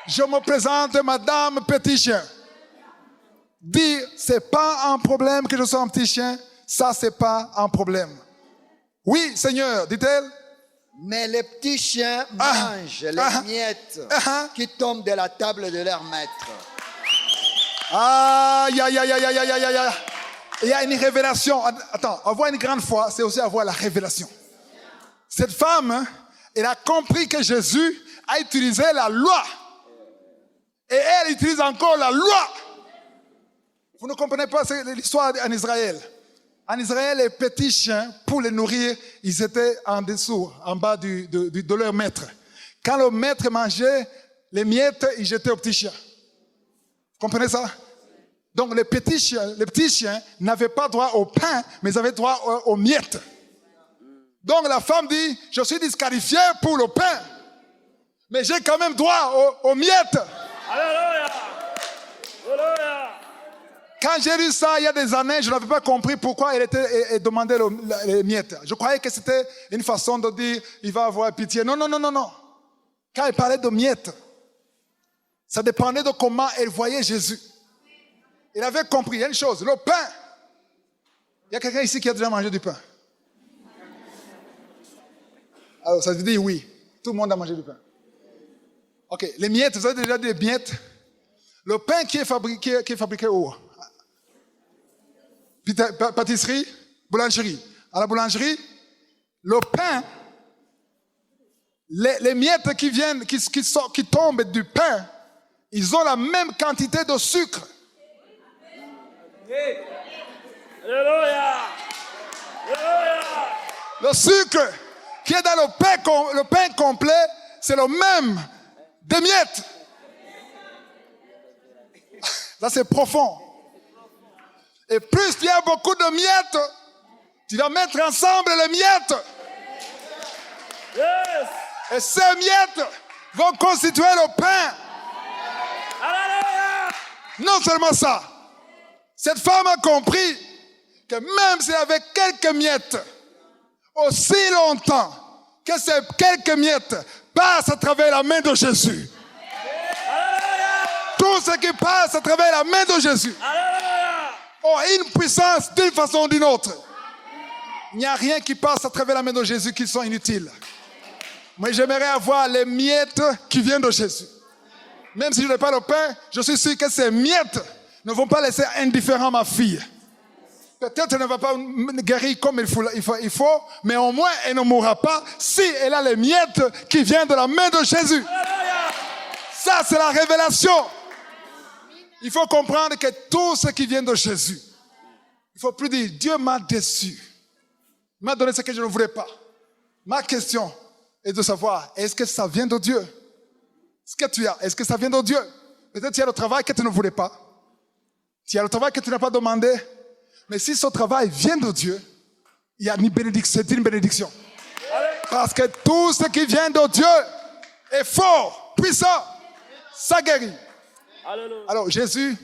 [SPEAKER 2] Je me présente, Madame Petit Chien. Dis, c'est pas un problème que je sois un petit chien. Ça, c'est pas un problème. Oui, Seigneur, dit-elle.
[SPEAKER 4] Mais les petits chiens mangent les miettes qui tombent de la table de leur maître.
[SPEAKER 2] Aïe, aïe, aïe, aïe, aïe, aïe, aïe, aïe. Il y a une révélation. Attends, avoir une grande foi, c'est aussi avoir la révélation. Cette femme, elle a compris que Jésus a utilisé la loi. Et elle utilise encore la loi. Vous ne comprenez pas l'histoire en Israël. En Israël, les petits chiens, pour les nourrir, ils étaient en dessous, en bas de leur maître. Quand le maître mangeait les miettes, il jetait au petit chien. Vous comprenez ça? Donc les petits chiens n'avaient pas droit au pain, mais ils avaient droit aux miettes. Donc la femme dit, je suis disqualifiée pour le pain, mais j'ai quand même droit aux miettes.
[SPEAKER 3] Alléluia. Alléluia.
[SPEAKER 2] Quand j'ai lu ça il y a des années, je n'avais pas compris pourquoi elle demandait les miettes. Je croyais que c'était une façon de dire, il va avoir pitié. Non, non, non, non, non. Quand elle parlait de miettes, ça dépendait de comment elle voyait Jésus. Elle avait compris une chose, le pain. Il y a quelqu'un ici qui a déjà mangé du pain? Alors, ça veut dire oui. Tout le monde a mangé du pain. Ok, les miettes, vous avez déjà des miettes? Le pain qui est fabriqué où? Pâtisserie, boulangerie. À la boulangerie, le pain, les miettes qui tombent du pain, ils ont la même quantité de sucre.
[SPEAKER 3] Alléluia. Alléluia.
[SPEAKER 2] Le sucre qui est dans le pain complet, c'est le même des miettes. Là, c'est profond. Et plus il y a beaucoup de miettes, tu vas mettre ensemble les miettes.
[SPEAKER 3] Yes.
[SPEAKER 2] Et ces miettes vont constituer le pain.
[SPEAKER 3] Alléluia.
[SPEAKER 2] Non seulement ça, cette femme a compris que même s'il y avait quelques miettes, aussi longtemps que ces quelques miettes passent à travers la main de Jésus. Tout ce qui passe à travers la main de Jésus ont une puissance d'une façon ou d'une autre. Il n'y a rien qui passe à travers la main de Jésus qui sont inutiles. Mais j'aimerais avoir les miettes qui viennent de Jésus. Même si je n'ai pas le pain, je suis sûr que ces miettes ne vont pas laisser indifférent ma fille. Peut-être qu'elle ne va pas guérir comme il faut, mais au moins elle ne mourra pas si elle a les miettes qui viennent de la main de Jésus. Ça, c'est la révélation. Il faut comprendre que tout ce qui vient de Jésus, il ne faut plus dire, Dieu m'a déçu. Il m'a donné ce que je ne voulais pas. Ma question est de savoir, est-ce que ça vient de Dieu? Ce que tu as, est-ce que ça vient de Dieu? Peut-être tu as le travail que tu ne voulais pas. Tu as le travail que tu n'as pas demandé. Mais si ce travail vient de Dieu, il y a une bénédiction, c'est une bénédiction. Parce que tout ce qui vient de Dieu est fort, puissant, ça guérit.
[SPEAKER 3] Alléluia.
[SPEAKER 2] Alors Jésus,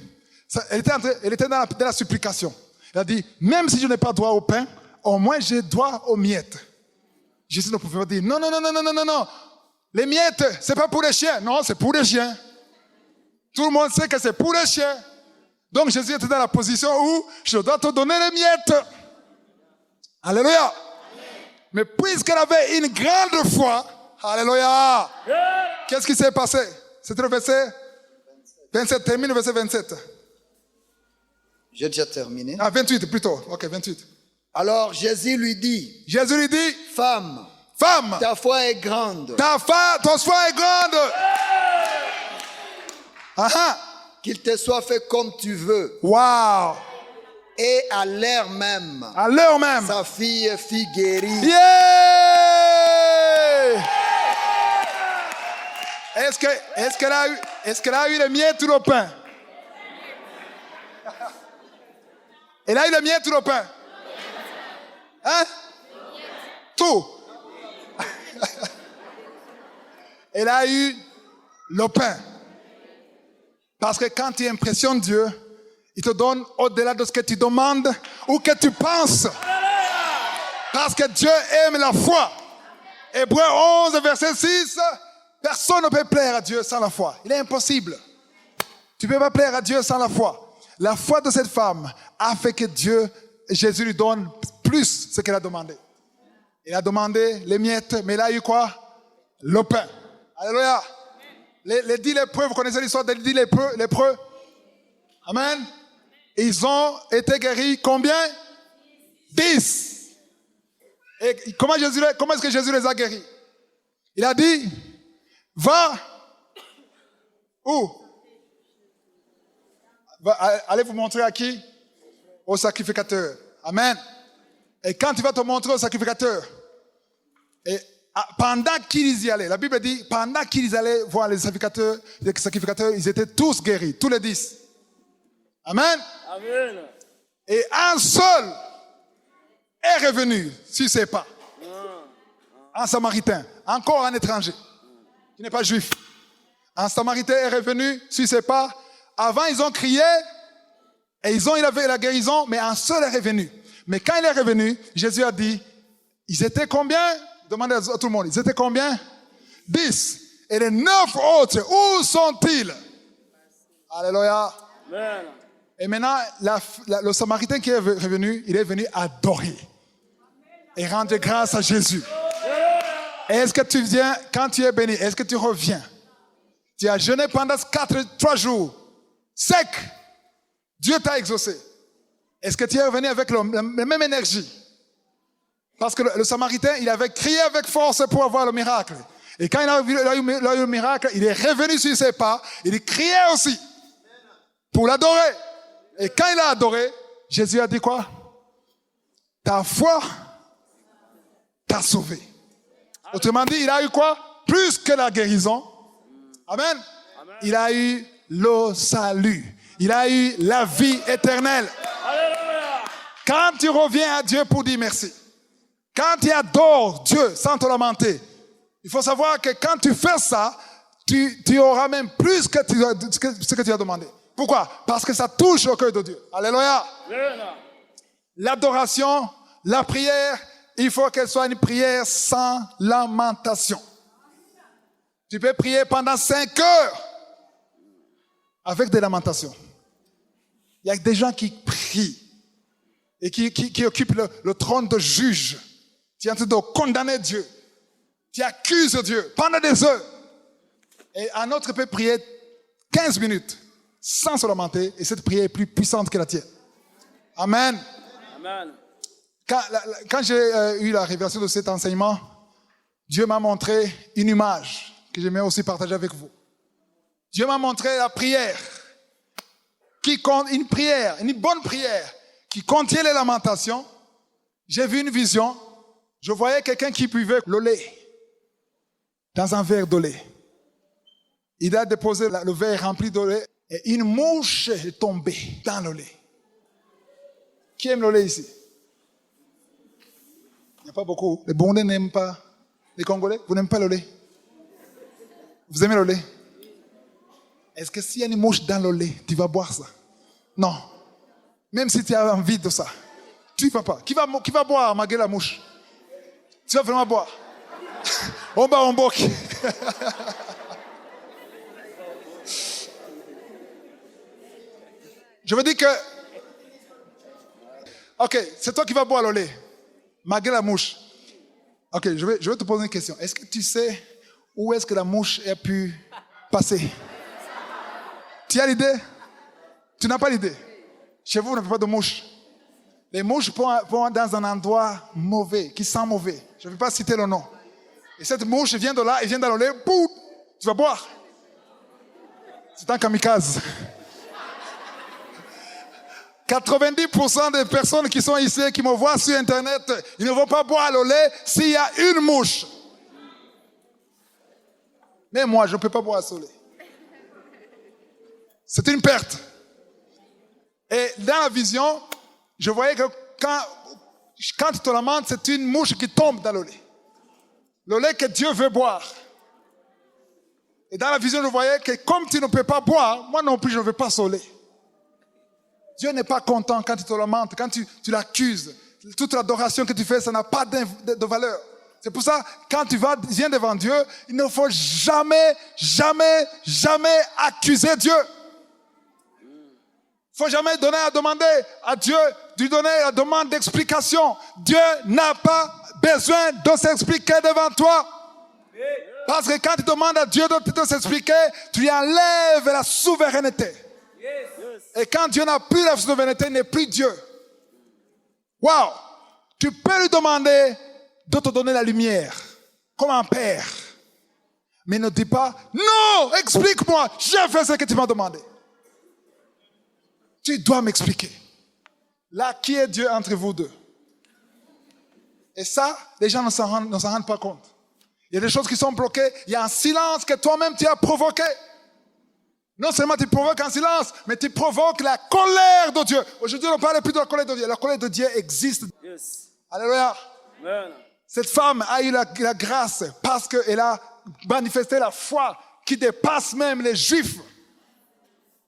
[SPEAKER 2] elle était dans la supplication. Il a dit, même si je n'ai pas droit au pain, au moins j'ai droit aux miettes. Jésus ne pouvait pas dire, non, non, non, non, non, non, non. Les miettes, c'est pas pour les chiens. Non, c'est pour les chiens. Tout le monde sait que c'est pour les chiens. Donc Jésus était dans la position où je dois te donner les miettes. Alléluia. Amen. Mais puisqu'elle avait une grande foi, alléluia.
[SPEAKER 3] Yeah.
[SPEAKER 2] Qu'est-ce qui s'est passé? C'était le verset 27. Termine le verset 27.
[SPEAKER 4] J'ai déjà terminé.
[SPEAKER 2] Ah, 28 plutôt. Ok, 28.
[SPEAKER 4] Alors Jésus lui dit,
[SPEAKER 2] Jésus lui dit,
[SPEAKER 4] femme,
[SPEAKER 2] femme,
[SPEAKER 4] ta foi est grande.
[SPEAKER 2] ton foi est grande. Ah ah.
[SPEAKER 4] Qu'il te soit fait comme tu veux.
[SPEAKER 2] Wow.
[SPEAKER 4] Et à l'heure même,
[SPEAKER 2] À l'heure même.
[SPEAKER 4] sa fille fut guérie.
[SPEAKER 2] Yeah! Est-ce qu'elle a eu le miettes ou le pain? Elle a eu le miettes ou le pain? Hein? Tout. Elle a eu le pain. Parce que quand tu impressionnes Dieu, il te donne au-delà de ce que tu demandes ou que tu penses. Parce que Dieu aime la foi. Hébreux 11, verset 6. Personne ne peut plaire à Dieu sans la foi. Il est impossible. Tu ne peux pas plaire à Dieu sans la foi. La foi de cette femme a fait que Jésus lui donne plus ce qu'elle a demandé. Il a demandé les miettes, mais il a eu quoi? Le pain. Alléluia. Les 10 lépreux, vous connaissez l'histoire des 10 lépreux? Amen. Ils ont été guéris combien? 10. Et comment est-ce que Jésus les a guéris? Il a dit, va où? Allez vous montrer à qui? Au sacrificateur. Amen. Et quand tu vas te montrer au sacrificateur, et pendant qu'ils y allaient, la Bible dit, pendant qu'ils allaient voir les sacrificateurs, ils étaient tous guéris, tous les 10. Amen.
[SPEAKER 3] Amen.
[SPEAKER 2] Et un seul est revenu sur ses pas. Un Samaritain, encore un étranger, qui n'est pas juif. Un Samaritain est revenu sur ses pas. Avant, ils ont crié et il avait la guérison, mais un seul est revenu. Mais quand il est revenu, Jésus a dit, ils étaient combien? Demandez à tout le monde, ils étaient combien? 10. Et les 9 autres, où sont-ils? Alléluia.
[SPEAKER 3] Amen.
[SPEAKER 2] Et maintenant, le Samaritain qui est revenu, il est venu adorer et rendre grâce à Jésus. Est-ce que tu viens, quand tu es béni, est-ce que tu reviens? Tu as jeûné pendant 3 jours, sec. Dieu t'a exaucé. Est-ce que tu es revenu avec la même énergie? Parce que le Samaritain, il avait crié avec force pour avoir le miracle. Et quand il a eu le miracle, il est revenu sur ses pas, il criait aussi pour l'adorer. Et quand il a adoré, Jésus a dit quoi? Ta foi t'a sauvé. Autrement dit, il a eu quoi? Plus que la guérison. Amen.
[SPEAKER 3] Amen.
[SPEAKER 2] Il a eu le salut. Il a eu la vie éternelle.
[SPEAKER 3] Alléluia.
[SPEAKER 2] Quand tu reviens à Dieu pour dire merci, quand tu adores Dieu sans te lamenter, il faut savoir que quand tu fais ça, tu auras même plus que ce que tu as demandé. Pourquoi? Parce que ça touche au cœur de Dieu. Alléluia.
[SPEAKER 3] Amen.
[SPEAKER 2] L'adoration, la prière, il faut qu'elle soit une prière sans lamentation. Tu peux prier pendant 5 heures avec des lamentations. Il y a des gens qui prient et qui occupent le trône de juge. Tu es en train de condamner Dieu. Tu accuses Dieu pendant des heures. Et un autre peut prier 15 minutes sans se lamenter et cette prière est plus puissante que la tienne. Amen.
[SPEAKER 3] Amen.
[SPEAKER 2] Quand j'ai eu la révélation de cet enseignement, Dieu m'a montré une image que j'aimerais aussi partager avec vous. Dieu m'a montré la prière. une prière, une bonne prière, qui contient les lamentations, j'ai vu une vision. Je voyais quelqu'un qui buvait le lait dans un verre de lait. Il a déposé le verre rempli de lait et une mouche est tombée dans le lait. Qui aime le lait ici? Il n'y a pas beaucoup. Les Burundais n'aiment pas. Les Congolais, vous n'aimez pas le lait? Vous aimez le lait? Est-ce que s'il y a une mouche dans le lait, tu vas boire ça? Non. Même si tu as envie de ça, tu ne vas pas. Qui va boire malgré la mouche? Tu vas vraiment boire. On bat en boc. Je veux dire que... Ok, c'est toi qui vas boire le lait, malgré la mouche. Ok, je vais te poser une question. Est-ce que tu sais où est-ce que la mouche a pu passer? Tu as l'idée? Tu n'as pas l'idée? Chez vous, vous n'avez pas de mouches. Les mouches vont dans un endroit mauvais, qui sent mauvais. Je ne vais pas citer le nom. Et cette mouche vient de là, elle vient dans le lait, boum, tu vas boire. C'est un kamikaze. 90% des personnes qui sont ici, qui me voient sur Internet, ils ne vont pas boire le lait s'il y a une mouche. Mais moi, je ne peux pas boire ce lait. C'est une perte. Et dans la vision, je voyais que quand tu te lamentes, c'est une mouche qui tombe dans le lait. Le lait que Dieu veut boire. Et dans la vision, je voyais que comme tu ne peux pas boire, moi non plus, je ne veux pas ce lait. Dieu n'est pas content quand tu te lamentes, quand tu l'accuses. Toute l'adoration que tu fais, ça n'a pas de valeur. C'est pour ça, quand tu viens devant Dieu, il ne faut jamais, jamais, jamais accuser Dieu. Il ne faut jamais demander à Dieu, lui donner la demande d'explication. Dieu n'a pas besoin de s'expliquer devant toi. Parce que quand tu demandes à Dieu de s'expliquer, tu lui enlèves la souveraineté. Et quand Dieu n'a plus la souveraineté, il n'est plus Dieu. Waouh! Tu peux lui demander de te donner la lumière, comme un père. Mais ne dis pas, non, explique-moi, j'ai fait ce que tu m'as demandé. Tu dois m'expliquer. Là, qui est Dieu entre vous deux? Et ça, les gens ne s'en rendent pas compte. Il y a des choses qui sont bloquées. Il y a un silence que toi-même tu as provoqué. Non seulement tu provoques un silence, mais tu provoques la colère de Dieu. Aujourd'hui, on ne parle plus de la colère de Dieu. La colère de Dieu existe.
[SPEAKER 3] Yes.
[SPEAKER 2] Alléluia.
[SPEAKER 3] Amen.
[SPEAKER 2] Cette femme a eu la grâce parce qu'elle a manifesté la foi qui dépasse même les Juifs.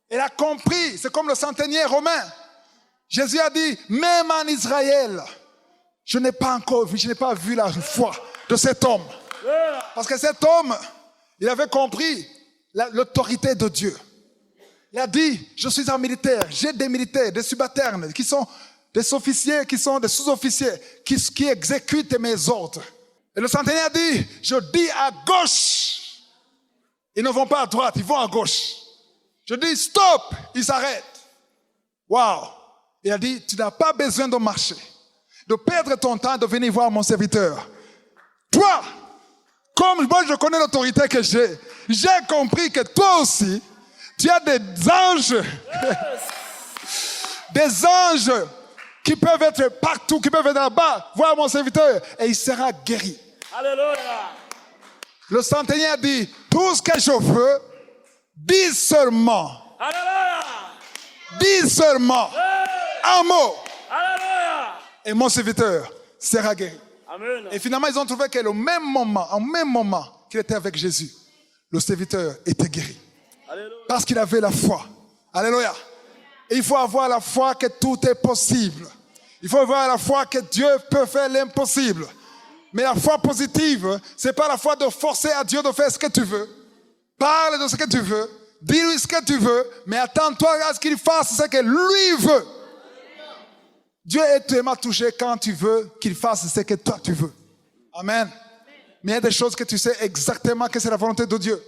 [SPEAKER 2] Elle a compris. C'est comme le centenier romain. Jésus a dit, même en Israël, je n'ai pas vu la foi de cet homme. Parce que cet homme, il avait compris l'autorité de Dieu. Il a dit, je suis un militaire, j'ai des militaires, des subalternes, qui sont des officiers, qui sont des sous-officiers, qui exécutent mes ordres. Et le centenier a dit, je dis à gauche. Ils ne vont pas à droite, ils vont à gauche. Je dis stop, ils s'arrêtent. Waouh! Il a dit, tu n'as pas besoin de marcher, de perdre ton temps, de venir voir mon serviteur. Toi, comme moi je connais l'autorité que j'ai compris que toi aussi, tu as des anges, des anges qui peuvent être partout, qui peuvent être là-bas, voir mon serviteur, et il sera guéri.
[SPEAKER 3] Alléluia.
[SPEAKER 2] Le centenier a dit, tout ce que je veux, dis seulement.
[SPEAKER 3] Alléluia.
[SPEAKER 2] Dis seulement. Un mot.
[SPEAKER 3] Alléluia.
[SPEAKER 2] Et mon serviteur sera guéri.
[SPEAKER 3] Amen.
[SPEAKER 2] Et finalement, ils ont trouvé qu'au même moment qu'il était avec Jésus, le serviteur était guéri.
[SPEAKER 3] Alléluia.
[SPEAKER 2] Parce qu'il avait la foi. Alléluia. Et il faut avoir la foi que tout est possible. Il faut avoir la foi que Dieu peut faire l'impossible. Mais la foi positive, c'est pas la foi de forcer à Dieu de faire ce que tu veux. Parle de ce que tu veux. Dis-lui ce que tu veux. Mais attends-toi à ce qu'il fasse ce que lui veut. Dieu est tellement touché quand tu veux qu'il fasse ce que toi tu veux. Amen. Mais il y a des choses que tu sais exactement que c'est la volonté de Dieu.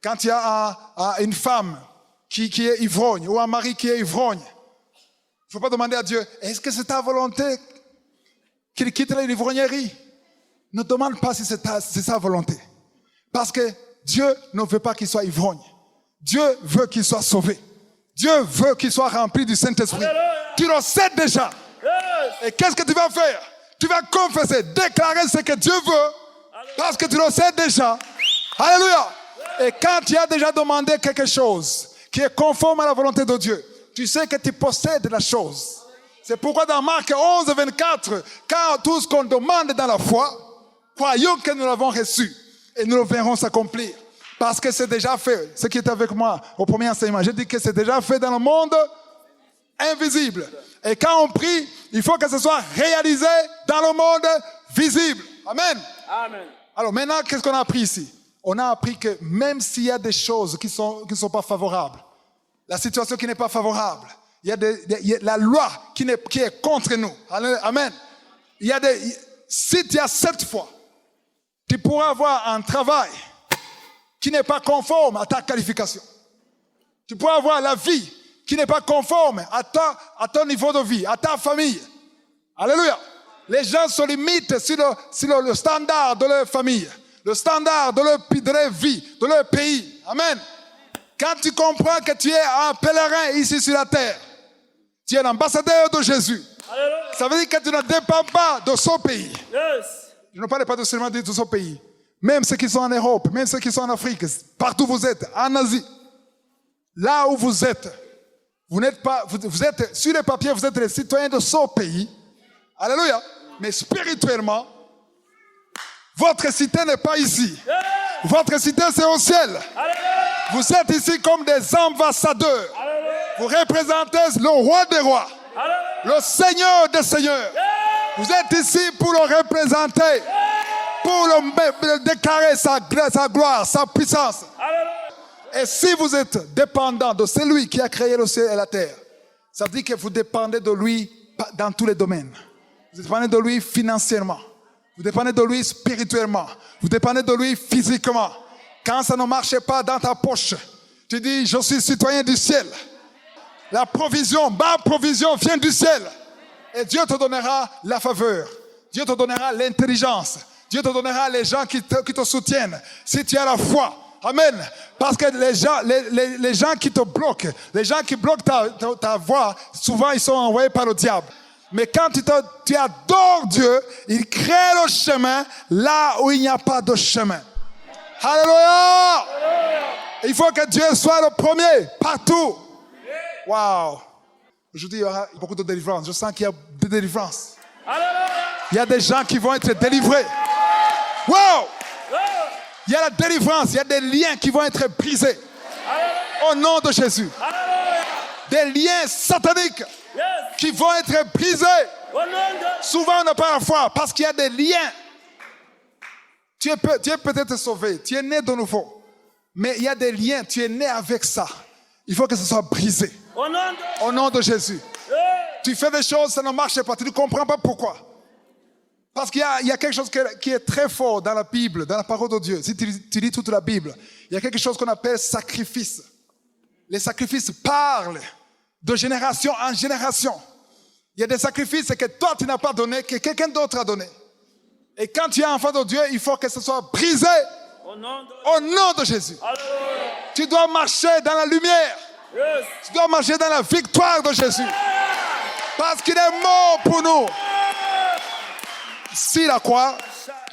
[SPEAKER 2] Quand il y a une femme qui est ivrogne ou un mari qui est ivrogne, il ne faut pas demander à Dieu, est-ce que c'est ta volonté qu'il quitte l'ivrognerie? Ne demande pas si c'est sa volonté. Parce que Dieu ne veut pas qu'il soit ivrogne. Dieu veut qu'il soit sauvé. Dieu veut qu'il soit rempli du Saint-Esprit. Tu le sais déjà. Et qu'est-ce que tu vas faire? Tu vas confesser, déclarer ce que Dieu veut, parce que tu le sais déjà. Alléluia. Et quand tu as déjà demandé quelque chose qui est conforme à la volonté de Dieu, tu sais que tu possèdes la chose. C'est pourquoi dans Marc 11, 24, quand tout ce qu'on demande dans la foi, croyons que nous l'avons reçu et nous le verrons s'accomplir. Parce que c'est déjà fait. Ce qui est avec moi au premier enseignement, j'ai dit que c'est déjà fait dans le monde invisible. Et quand on prie, il faut que ce soit réalisé dans le monde visible. Amen.
[SPEAKER 3] Amen.
[SPEAKER 2] Alors maintenant, qu'est-ce qu'on a appris ici? On a appris que même s'il y a des choses qui sont pas favorables, la situation qui n'est pas favorable, il y a la loi qui est contre nous. Amen. Si tu as 7 fois, tu pourras avoir un travail qui n'est pas conforme à ta qualification. Tu pourras avoir la vie qui n'est pas conforme à ton niveau de vie, à ta famille. Alléluia. Les gens se limitent sur le standard de leur famille, le standard de leur vie, de leur pays. Amen. Quand tu comprends que tu es un pèlerin ici sur la terre, tu es l'ambassadeur de Jésus.
[SPEAKER 3] Alléluia.
[SPEAKER 2] Ça veut dire que tu ne dépends pas de son pays.
[SPEAKER 3] Yes.
[SPEAKER 2] Je ne parle pas seulement de son pays. Même ceux qui sont en Europe, même ceux qui sont en Afrique, partout où vous êtes, en Asie, là où vous êtes sur les papiers, vous êtes les citoyens de son pays. Alléluia. Mais spirituellement, votre cité n'est pas ici. Votre cité, c'est au ciel.
[SPEAKER 3] Alléluia.
[SPEAKER 2] Vous êtes ici comme des ambassadeurs.
[SPEAKER 3] Alléluia.
[SPEAKER 2] Vous représentez le roi des rois,
[SPEAKER 3] Alléluia.
[SPEAKER 2] le Seigneur des seigneurs. Vous êtes ici pour le représenter, pour le déclarer sa gloire, sa puissance.
[SPEAKER 3] Alléluia.
[SPEAKER 2] Et si vous êtes dépendant de celui qui a créé le ciel et la terre, ça veut dire que vous dépendez de lui dans tous les domaines. Vous dépendez de lui financièrement. Vous dépendez de lui spirituellement. Vous dépendez de lui physiquement. Quand ça ne marche pas dans ta poche, tu dis, je suis citoyen du ciel. La provision, ma provision vient du ciel. Et Dieu te donnera la faveur. Dieu te donnera l'intelligence. Dieu te donnera les gens qui te soutiennent. Si tu as la foi. Amen. Parce que les gens qui te bloquent, les gens qui bloquent ta voie, souvent ils sont envoyés par le diable. Mais quand tu adores Dieu, il crée le chemin là où il n'y a pas de chemin. Alléluia. Il faut que Dieu soit le premier partout. Wow. Aujourd'hui, il y aura beaucoup de délivrance. Je sens qu'il y a des délivrances. Il y a des gens qui vont être délivrés. Wow. Il y a la délivrance, il y a des liens qui vont être brisés. Au nom de Jésus. Des liens sataniques qui vont être brisés. Souvent, on n'a pas la foi parce qu'il y a des liens. Tu es peut-être sauvé, tu es né de nouveau. Mais il y a des liens, tu es né avec ça. Il faut que ce soit brisé. Au nom de Jésus. Tu fais des choses, ça ne marche pas, tu ne comprends pas pourquoi. Parce qu'il y a quelque chose qui est très fort dans la Bible, dans la parole de Dieu. Si tu lis toute la Bible, il y a quelque chose qu'on appelle sacrifice. Les sacrifices parlent de génération en génération. Il y a des sacrifices que toi tu n'as pas donné, que quelqu'un d'autre a donné. Et quand tu es enfant de Dieu, il faut que ce soit brisé au nom de Jésus. Alléluia. Tu dois marcher dans la lumière. Yes. Tu dois marcher dans la victoire de Jésus. Parce qu'il est mort pour nous. Si la croix,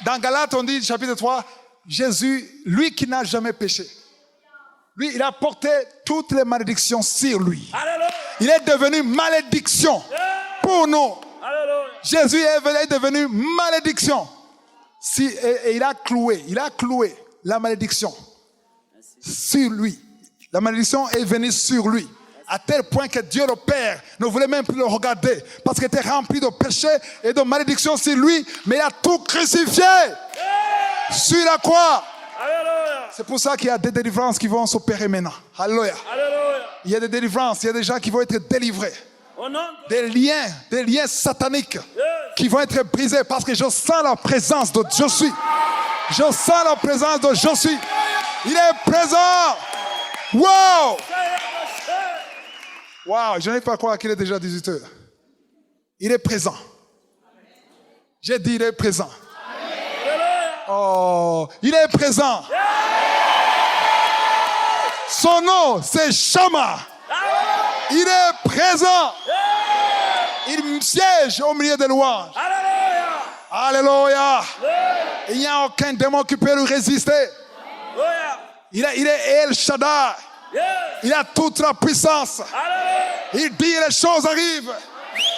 [SPEAKER 2] dans Galates on dit chapitre 3, Jésus, lui qui n'a jamais péché, lui il a porté toutes les malédictions sur lui. Alléluia. Il est devenu malédiction pour nous. Alléluia. Jésus est devenu malédiction. Et il a cloué la malédiction sur lui. La malédiction est venue sur lui. À tel point que Dieu le Père ne voulait même plus le regarder. Parce qu'il était rempli de péché et de malédiction sur lui. Mais il a tout crucifié sur la croix. Alléluia. C'est pour ça qu'il y a des délivrances qui vont s'opérer maintenant. Alléluia. Alléluia. Il y a des délivrances, il y a des gens qui vont être délivrés. Des liens sataniques qui vont être brisés parce que je sens la présence de Je suis. Je sens la présence de Je suis. Il est présent. Wow! Wow, je n'ai pas à croire qu'il est déjà 18 heures. Il est présent. J'ai dit il est présent. Oh, il est présent. Son nom, c'est Shama. Il est présent. Il siège au milieu des louanges.
[SPEAKER 3] Alléluia.
[SPEAKER 2] Alléluia.
[SPEAKER 3] Alléluia.
[SPEAKER 2] Il n'y a aucun démon qui peut lui résister.
[SPEAKER 3] Alléluia.
[SPEAKER 2] Il est El Shaddai.
[SPEAKER 3] Yes.
[SPEAKER 2] Il a toute la puissance.
[SPEAKER 3] Alléluia.
[SPEAKER 2] Il dit les choses arrivent.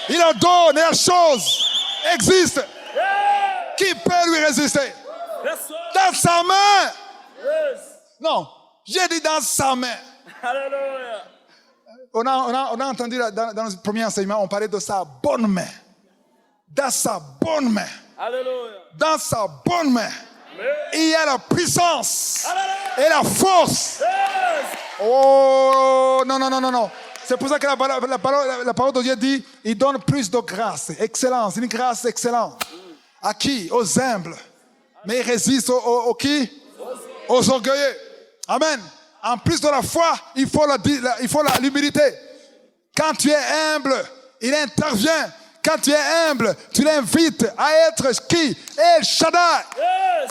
[SPEAKER 2] Il ordonne et les choses existent.
[SPEAKER 3] Yes.
[SPEAKER 2] Qui peut lui résister?
[SPEAKER 3] Personne.
[SPEAKER 2] Dans sa main.
[SPEAKER 3] Yes.
[SPEAKER 2] Non, j'ai dit dans sa main.
[SPEAKER 3] Alléluia.
[SPEAKER 2] On a entendu dans le premier enseignement, on parlait de sa bonne main. Dans sa bonne main.
[SPEAKER 3] Alléluia.
[SPEAKER 2] Dans sa bonne main. Il y a la puissance
[SPEAKER 3] Alléluia.
[SPEAKER 2] et la force.
[SPEAKER 3] Yes.
[SPEAKER 2] Oh, non. C'est pour ça que la parole de Dieu dit, il donne plus de grâce, excellence, une grâce excellente. À qui? Aux humbles. Mais il résiste aux qui? Aux orgueilleux. Amen. En plus de la foi, il faut l'humilité. Quand tu es humble, il intervient. Quand tu es humble, tu l'invites à être qui? El Shaddai.
[SPEAKER 3] Yes.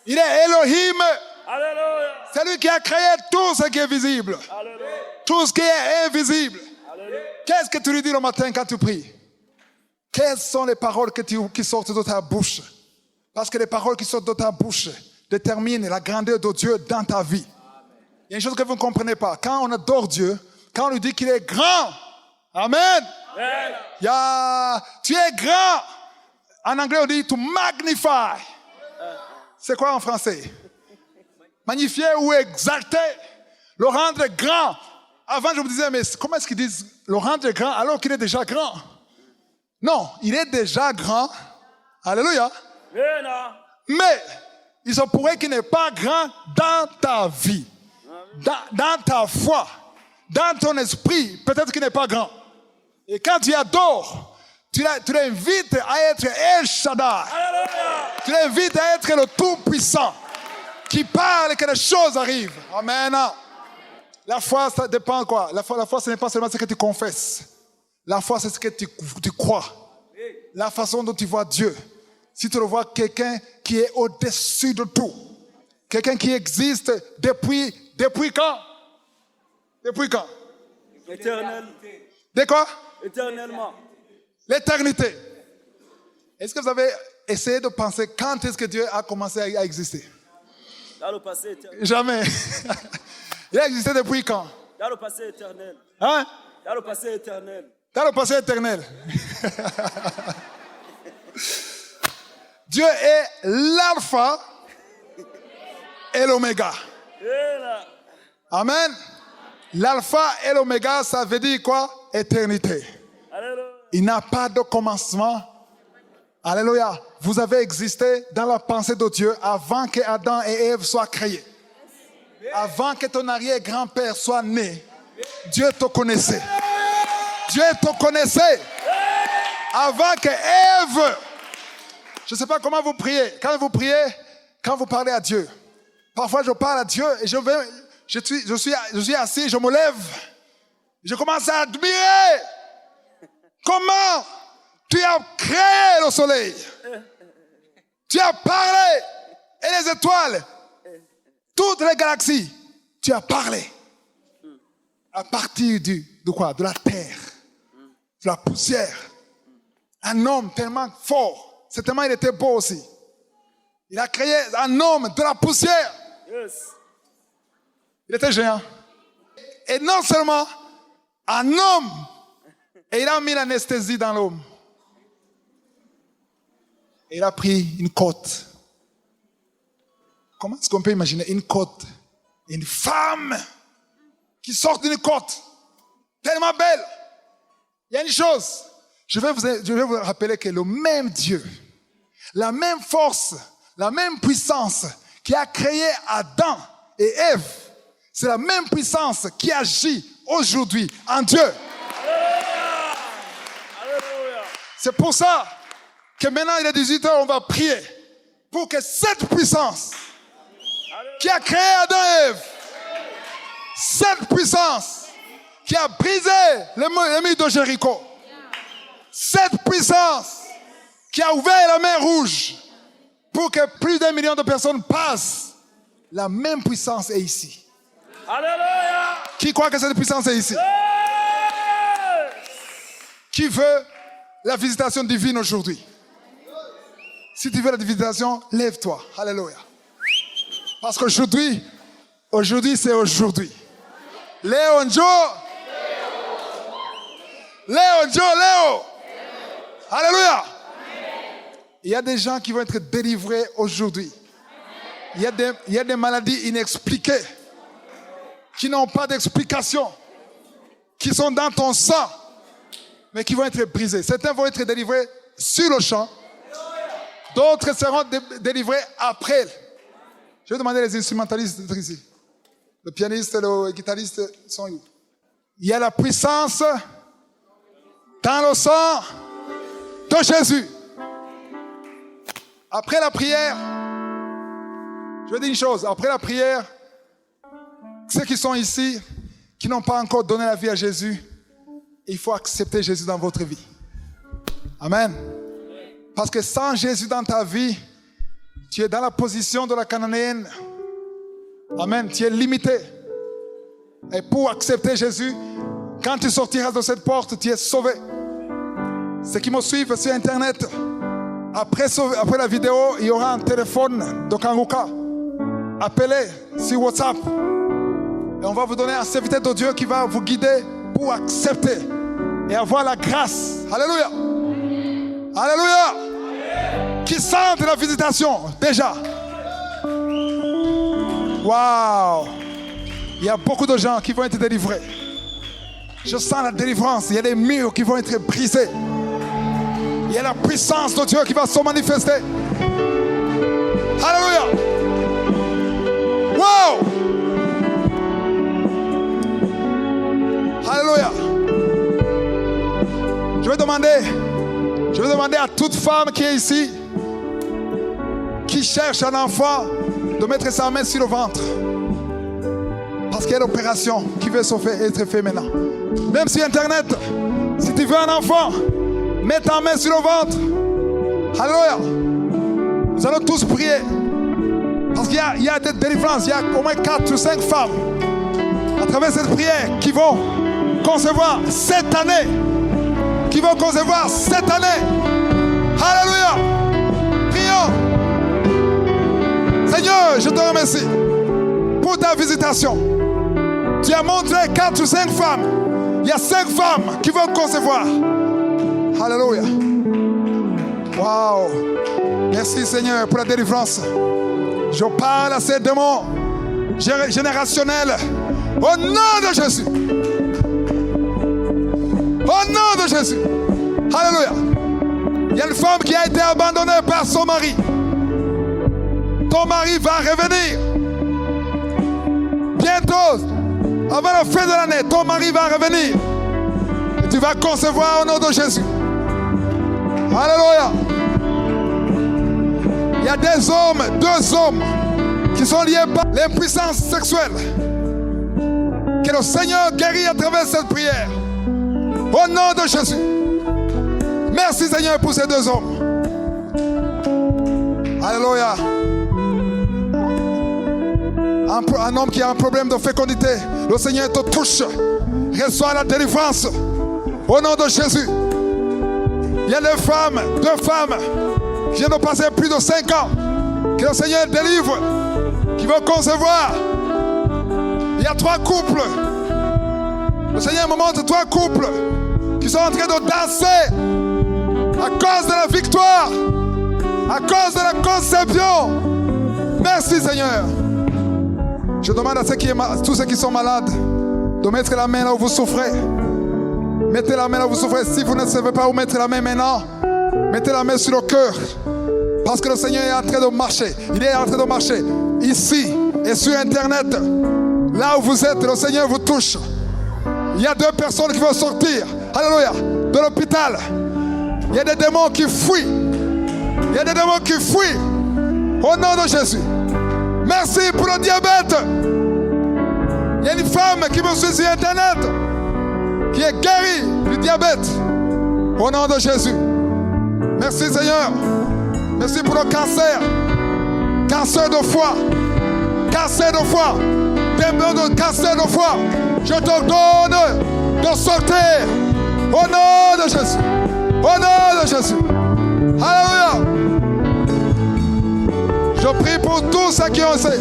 [SPEAKER 2] Il est Elohim.
[SPEAKER 3] Alléluia.
[SPEAKER 2] C'est lui qui a créé tout ce qui est visible.
[SPEAKER 3] Alléluia.
[SPEAKER 2] Tout ce qui est invisible.
[SPEAKER 3] Alléluia.
[SPEAKER 2] Qu'est-ce que tu lui dis le matin quand tu pries? Quelles sont les paroles qui sortent de ta bouche? Parce que les paroles qui sortent de ta bouche déterminent la grandeur de Dieu dans ta vie. Il y a une chose que vous ne comprenez pas. Quand on adore Dieu, quand on lui dit qu'il est grand, amen.
[SPEAKER 3] Yes.
[SPEAKER 2] Tu es grand. En anglais, on dit to magnify. C'est quoi en français? Magnifier ou exalter. Le rendre grand. Avant, je me disais, mais comment est-ce qu'ils disent le rendre grand alors qu'il est déjà grand? Non, il est déjà grand. Alléluia.
[SPEAKER 3] Amen.
[SPEAKER 2] Mais il se pourrait qu'il n'est pas grand dans ta vie, dans ta foi, dans ton esprit. Peut-être qu'il n'est pas grand. Et quand tu adores, tu l'invites à être El Shaddai.
[SPEAKER 3] Alléluia.
[SPEAKER 2] Tu l'invites à être le Tout-Puissant qui parle et que les choses arrivent. Amen. La foi, ça dépend de quoi? La foi, ce n'est pas seulement ce que tu confesses. La foi, c'est ce que tu crois. La façon dont tu vois Dieu. Si tu le vois quelqu'un qui est au-dessus de tout. Quelqu'un qui existe depuis quand? Depuis quand?
[SPEAKER 3] Éternel.
[SPEAKER 2] De quoi?
[SPEAKER 3] Éternellement.
[SPEAKER 2] L'éternité. Est-ce que vous avez essayé de penser quand est-ce que Dieu a commencé à exister?
[SPEAKER 3] Dans le passé éternel.
[SPEAKER 2] Jamais. Il a existé depuis quand?
[SPEAKER 3] Dans le passé éternel.
[SPEAKER 2] Hein?
[SPEAKER 3] Dans le passé éternel.
[SPEAKER 2] Dans le passé éternel. Dieu est l'alpha et l'oméga.
[SPEAKER 3] Amen.
[SPEAKER 2] Amen. L'alpha et l'oméga, ça veut dire quoi? Éternité.
[SPEAKER 3] Alléluia.
[SPEAKER 2] Il n'a pas de commencement. Alléluia. Vous avez existé dans la pensée de Dieu avant que Adam et Ève soient créés. Avant que ton arrière-grand-père soit né, Dieu te connaissait. Dieu te connaissait. Avant que Ève... Je ne sais pas comment vous priez. Quand vous priez, quand vous parlez à Dieu. Parfois, je parle à Dieu et je suis assis, je me lève. Je commence à admirer comment tu as créé le soleil. Tu as parlé et les étoiles, toutes les galaxies, tu as parlé. À partir de quoi? De la terre, de la poussière. Un homme tellement fort. Certainement, il était beau aussi. Il a créé un homme de la poussière.
[SPEAKER 3] Yes.
[SPEAKER 2] Il était géant. Et non seulement un homme, et il a mis l'anesthésie dans l'homme. Et il a pris une côte. Comment est-ce qu'on peut imaginer une côte? Une femme qui sort d'une côte. Tellement belle. Il y a une chose. Je vais vous rappeler que le même Dieu, la même force, la même puissance qui a créé Adam et Ève, c'est la même puissance qui agit aujourd'hui en Dieu.
[SPEAKER 3] Alléluia. Alléluia.
[SPEAKER 2] C'est pour ça que maintenant il est 18h, on va prier pour que cette puissance qui a créé Adam et Ève, cette puissance qui a brisé les murs de Jéricho, cette puissance qui a ouvert la mer rouge pour que plus d'1 million de personnes passent, la même puissance est ici.
[SPEAKER 3] Alléluia.
[SPEAKER 2] Qui croit que cette puissance est ici? Qui veut la visitation divine aujourd'hui? Si tu veux la visitation, lève-toi. Alléluia. Parce qu'aujourd'hui, c'est aujourd'hui. Léo Njo. Léo Njo, Léo. Alléluia. Il y a des gens qui vont être délivrés aujourd'hui. Il y a des maladies inexpliquées qui n'ont pas d'explication, qui sont dans ton sang, mais qui vont être brisées. Certains vont être délivrés sur le champ, d'autres seront délivrés après. Je vais demander les instrumentalistes d'être ici. Le pianiste et le guitariste sont où? Il y a la puissance dans le sang de Jésus. Après la prière, je vais dire une chose. Après la prière, ceux qui sont ici, qui n'ont pas encore donné la vie à Jésus, il faut accepter Jésus dans votre vie. Amen. Parce que sans Jésus dans ta vie, tu es dans la position de la Cananéenne. Amen. Tu es limité. Et pour accepter Jésus, quand tu sortiras de cette porte, tu es sauvé. Ceux qui me suivent sur Internet, après la vidéo, il y aura un téléphone de Kanguka. Appelez sur WhatsApp. Et on va vous donner un serviteur de Dieu qui va vous guider pour accepter et avoir la grâce. Alléluia. Alléluia. Qui sentent la visitation déjà. Waouh. Il y a beaucoup de gens qui vont être délivrés. Je sens la délivrance. Il y a des murs qui vont être brisés. Il y a la puissance de Dieu qui va se manifester. Alléluia. Wow. Alléluia. Je vais demander à toute femme qui est ici, qui cherche un enfant, de mettre sa main sur le ventre. Parce qu'il y a l'opération qui veut être faite maintenant. Même sur Internet, si tu veux un enfant, mets ta main sur le ventre. Alléluia. Nous allons tous prier. Parce qu'il y a des délivrances. Il y a au moins 4 ou 5 femmes à travers cette prière qui vont concevoir cette année. Qui vont concevoir cette année. Alléluia. Prions. Seigneur, je te remercie pour ta visitation. Tu as montré 4 ou 5 femmes. Il y a 5 femmes qui vont concevoir. Alléluia. Wow. Merci Seigneur pour la délivrance. Je parle à ces démons générationnels au nom de Jésus. Au nom de Jésus. Alléluia. Il y a une femme qui a été abandonnée par son mari. Ton mari va revenir. Bientôt, avant la fin de l'année, ton mari va revenir. Et tu vas concevoir au nom de Jésus. Alléluia. Il y a des hommes, 2 hommes, qui sont liés par l'impuissance sexuelle. Que le Seigneur guérit à travers cette prière. Au nom de Jésus. Merci Seigneur pour ces 2 hommes. Alléluia. Un homme qui a un problème de fécondité, le Seigneur te touche. Reçois la délivrance. Au nom de Jésus. Il y a 2 femmes qui viennent de passer plus de 5 ans. Que le Seigneur délivre. Qui vont concevoir. Il y a 3 couples. Le Seigneur me montre 3 couples qui sont en train de danser à cause de la victoire, à cause de la conception. Merci Seigneur. Je demande à tous ceux qui sont malades de mettre la main là où vous souffrez. Mettez la main là où vous souffrez. Si vous ne savez pas où mettre la main maintenant, mettez la main sur le cœur. Parce que le Seigneur est en train de marcher. Il est en train de marcher ici et sur Internet. Là où vous êtes, le Seigneur vous touche. Il y a 2 personnes qui vont sortir. Alléluia. De l'hôpital. Il y a des démons qui fuient. Il y a des démons qui fuient. Au nom de Jésus. Merci pour le diabète. Il y a une femme qui me suit sur Internet qui est guérie du diabète. Au nom de Jésus. Merci Seigneur. Merci pour le cancer. Cancer de foie. Cancer de foie. Démon de cancer de foie. Je te donne de sortir Au nom de Jésus. Au nom de Jésus. Alléluia. Je prie pour tous ceux qui ont essayé.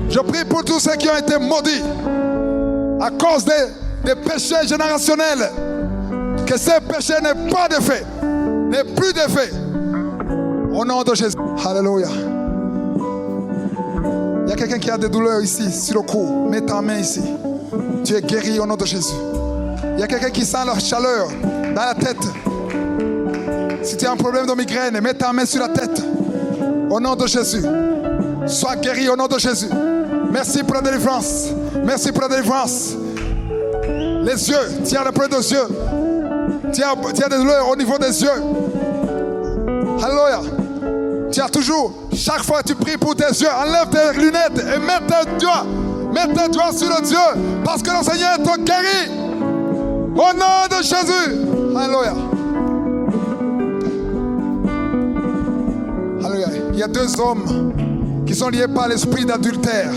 [SPEAKER 2] Je prie pour tous ceux qui ont été maudits à cause des péchés générationnels. Que ces péchés n'aient pas d'effet, n'aient plus d'effet. Au nom de Jésus. Alléluia. Il y a quelqu'un qui a des douleurs ici, sur le cou. Mets ta main ici. Tu es guéri au nom de Jésus. Il y a quelqu'un qui sent la chaleur dans la tête. Si tu as un problème de migraine, mets ta main sur la tête. Au nom de Jésus. Sois guéri au nom de Jésus. Merci pour la délivrance. Merci pour la délivrance. Les yeux, tu as le problème des yeux. Tu as des douleurs au niveau des yeux. Alléluia. Tu as toujours, chaque fois que tu pries pour tes yeux, enlève tes lunettes et mets tes doigts sur le Dieu. Parce que le Seigneur te guérit. Au nom de Jésus. Alléluia. Alléluia. Il y a deux hommes qui sont liés par l'esprit d'adultère.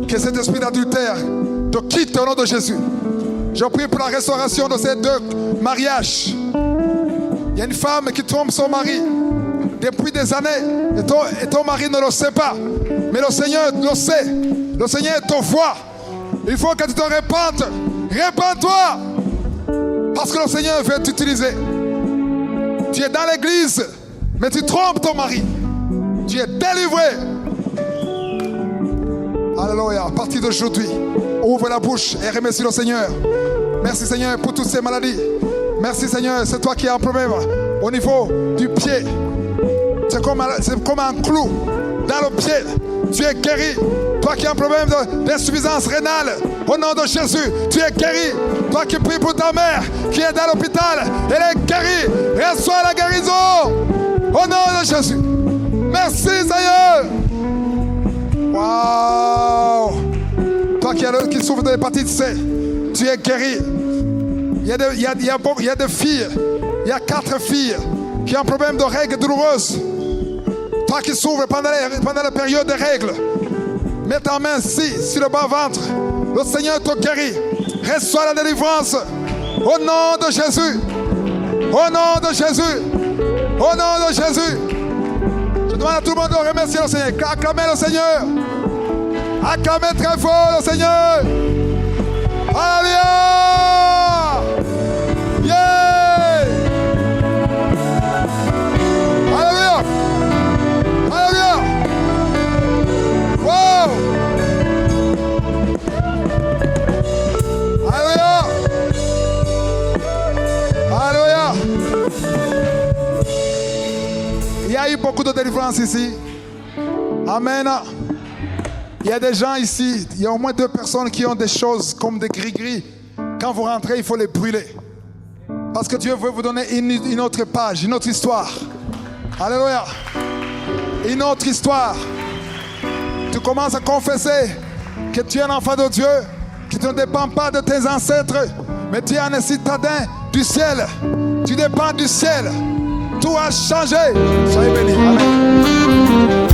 [SPEAKER 2] Que cet esprit d'adultère te quitte au nom de Jésus. Je prie pour la restauration de ces deux mariages. Il y a une femme qui trompe son mari depuis des années et ton mari ne le sait pas. Mais le Seigneur le sait. Le Seigneur te voit. Il faut que tu te répandes. Répands-toi. Parce que le Seigneur veut t'utiliser. Tu es dans l'église, mais tu trompes ton mari. Tu es délivré. Alléluia. À partir d'aujourd'hui, ouvre la bouche et remercie le Seigneur. Merci Seigneur pour toutes ces maladies. Merci Seigneur, c'est toi qui as un problème au niveau du pied. C'est comme un clou dans le pied. Tu es guéri. Toi qui as un problème d'insuffisance rénale, au nom de Jésus, tu es guéri. Toi qui pries pour ta mère qui est dans l'hôpital, elle est guérie. Reçois la guérison au nom de Jésus. Merci Seigneur. Waouh. Toi qui souffres de l'hépatite C, tu es guéri. Il y a des filles, il y a 4 filles qui ont un problème de règles douloureuses. Toi qui souffres pendant la période des règles, mets ta main ici, sur le bas-ventre. Le Seigneur te guérit. Reçois la délivrance. Au nom de Jésus. Au nom de Jésus. Au nom de Jésus. Je demande à tout le monde de remercier le Seigneur. Acclamez le Seigneur. Acclamez très fort le Seigneur. Alléluia. Yeah. Alléluia. Alléluia. Wow. Alléluia. Alléluia. Il y a eu beaucoup de délivrance ici. Amen. Il y a des gens ici, il y a au moins 2 personnes qui ont des choses comme des gris-gris. Quand vous rentrez, il faut les brûler. Parce que Dieu veut vous donner une autre page, une autre histoire. Alléluia. Une autre histoire. Tu commences à confesser que tu es un enfant de Dieu, que tu ne dépends pas de tes ancêtres, mais tu es un citadin du ciel. Tu dépends du ciel. Tout a changé. Soyez bénis. Amen.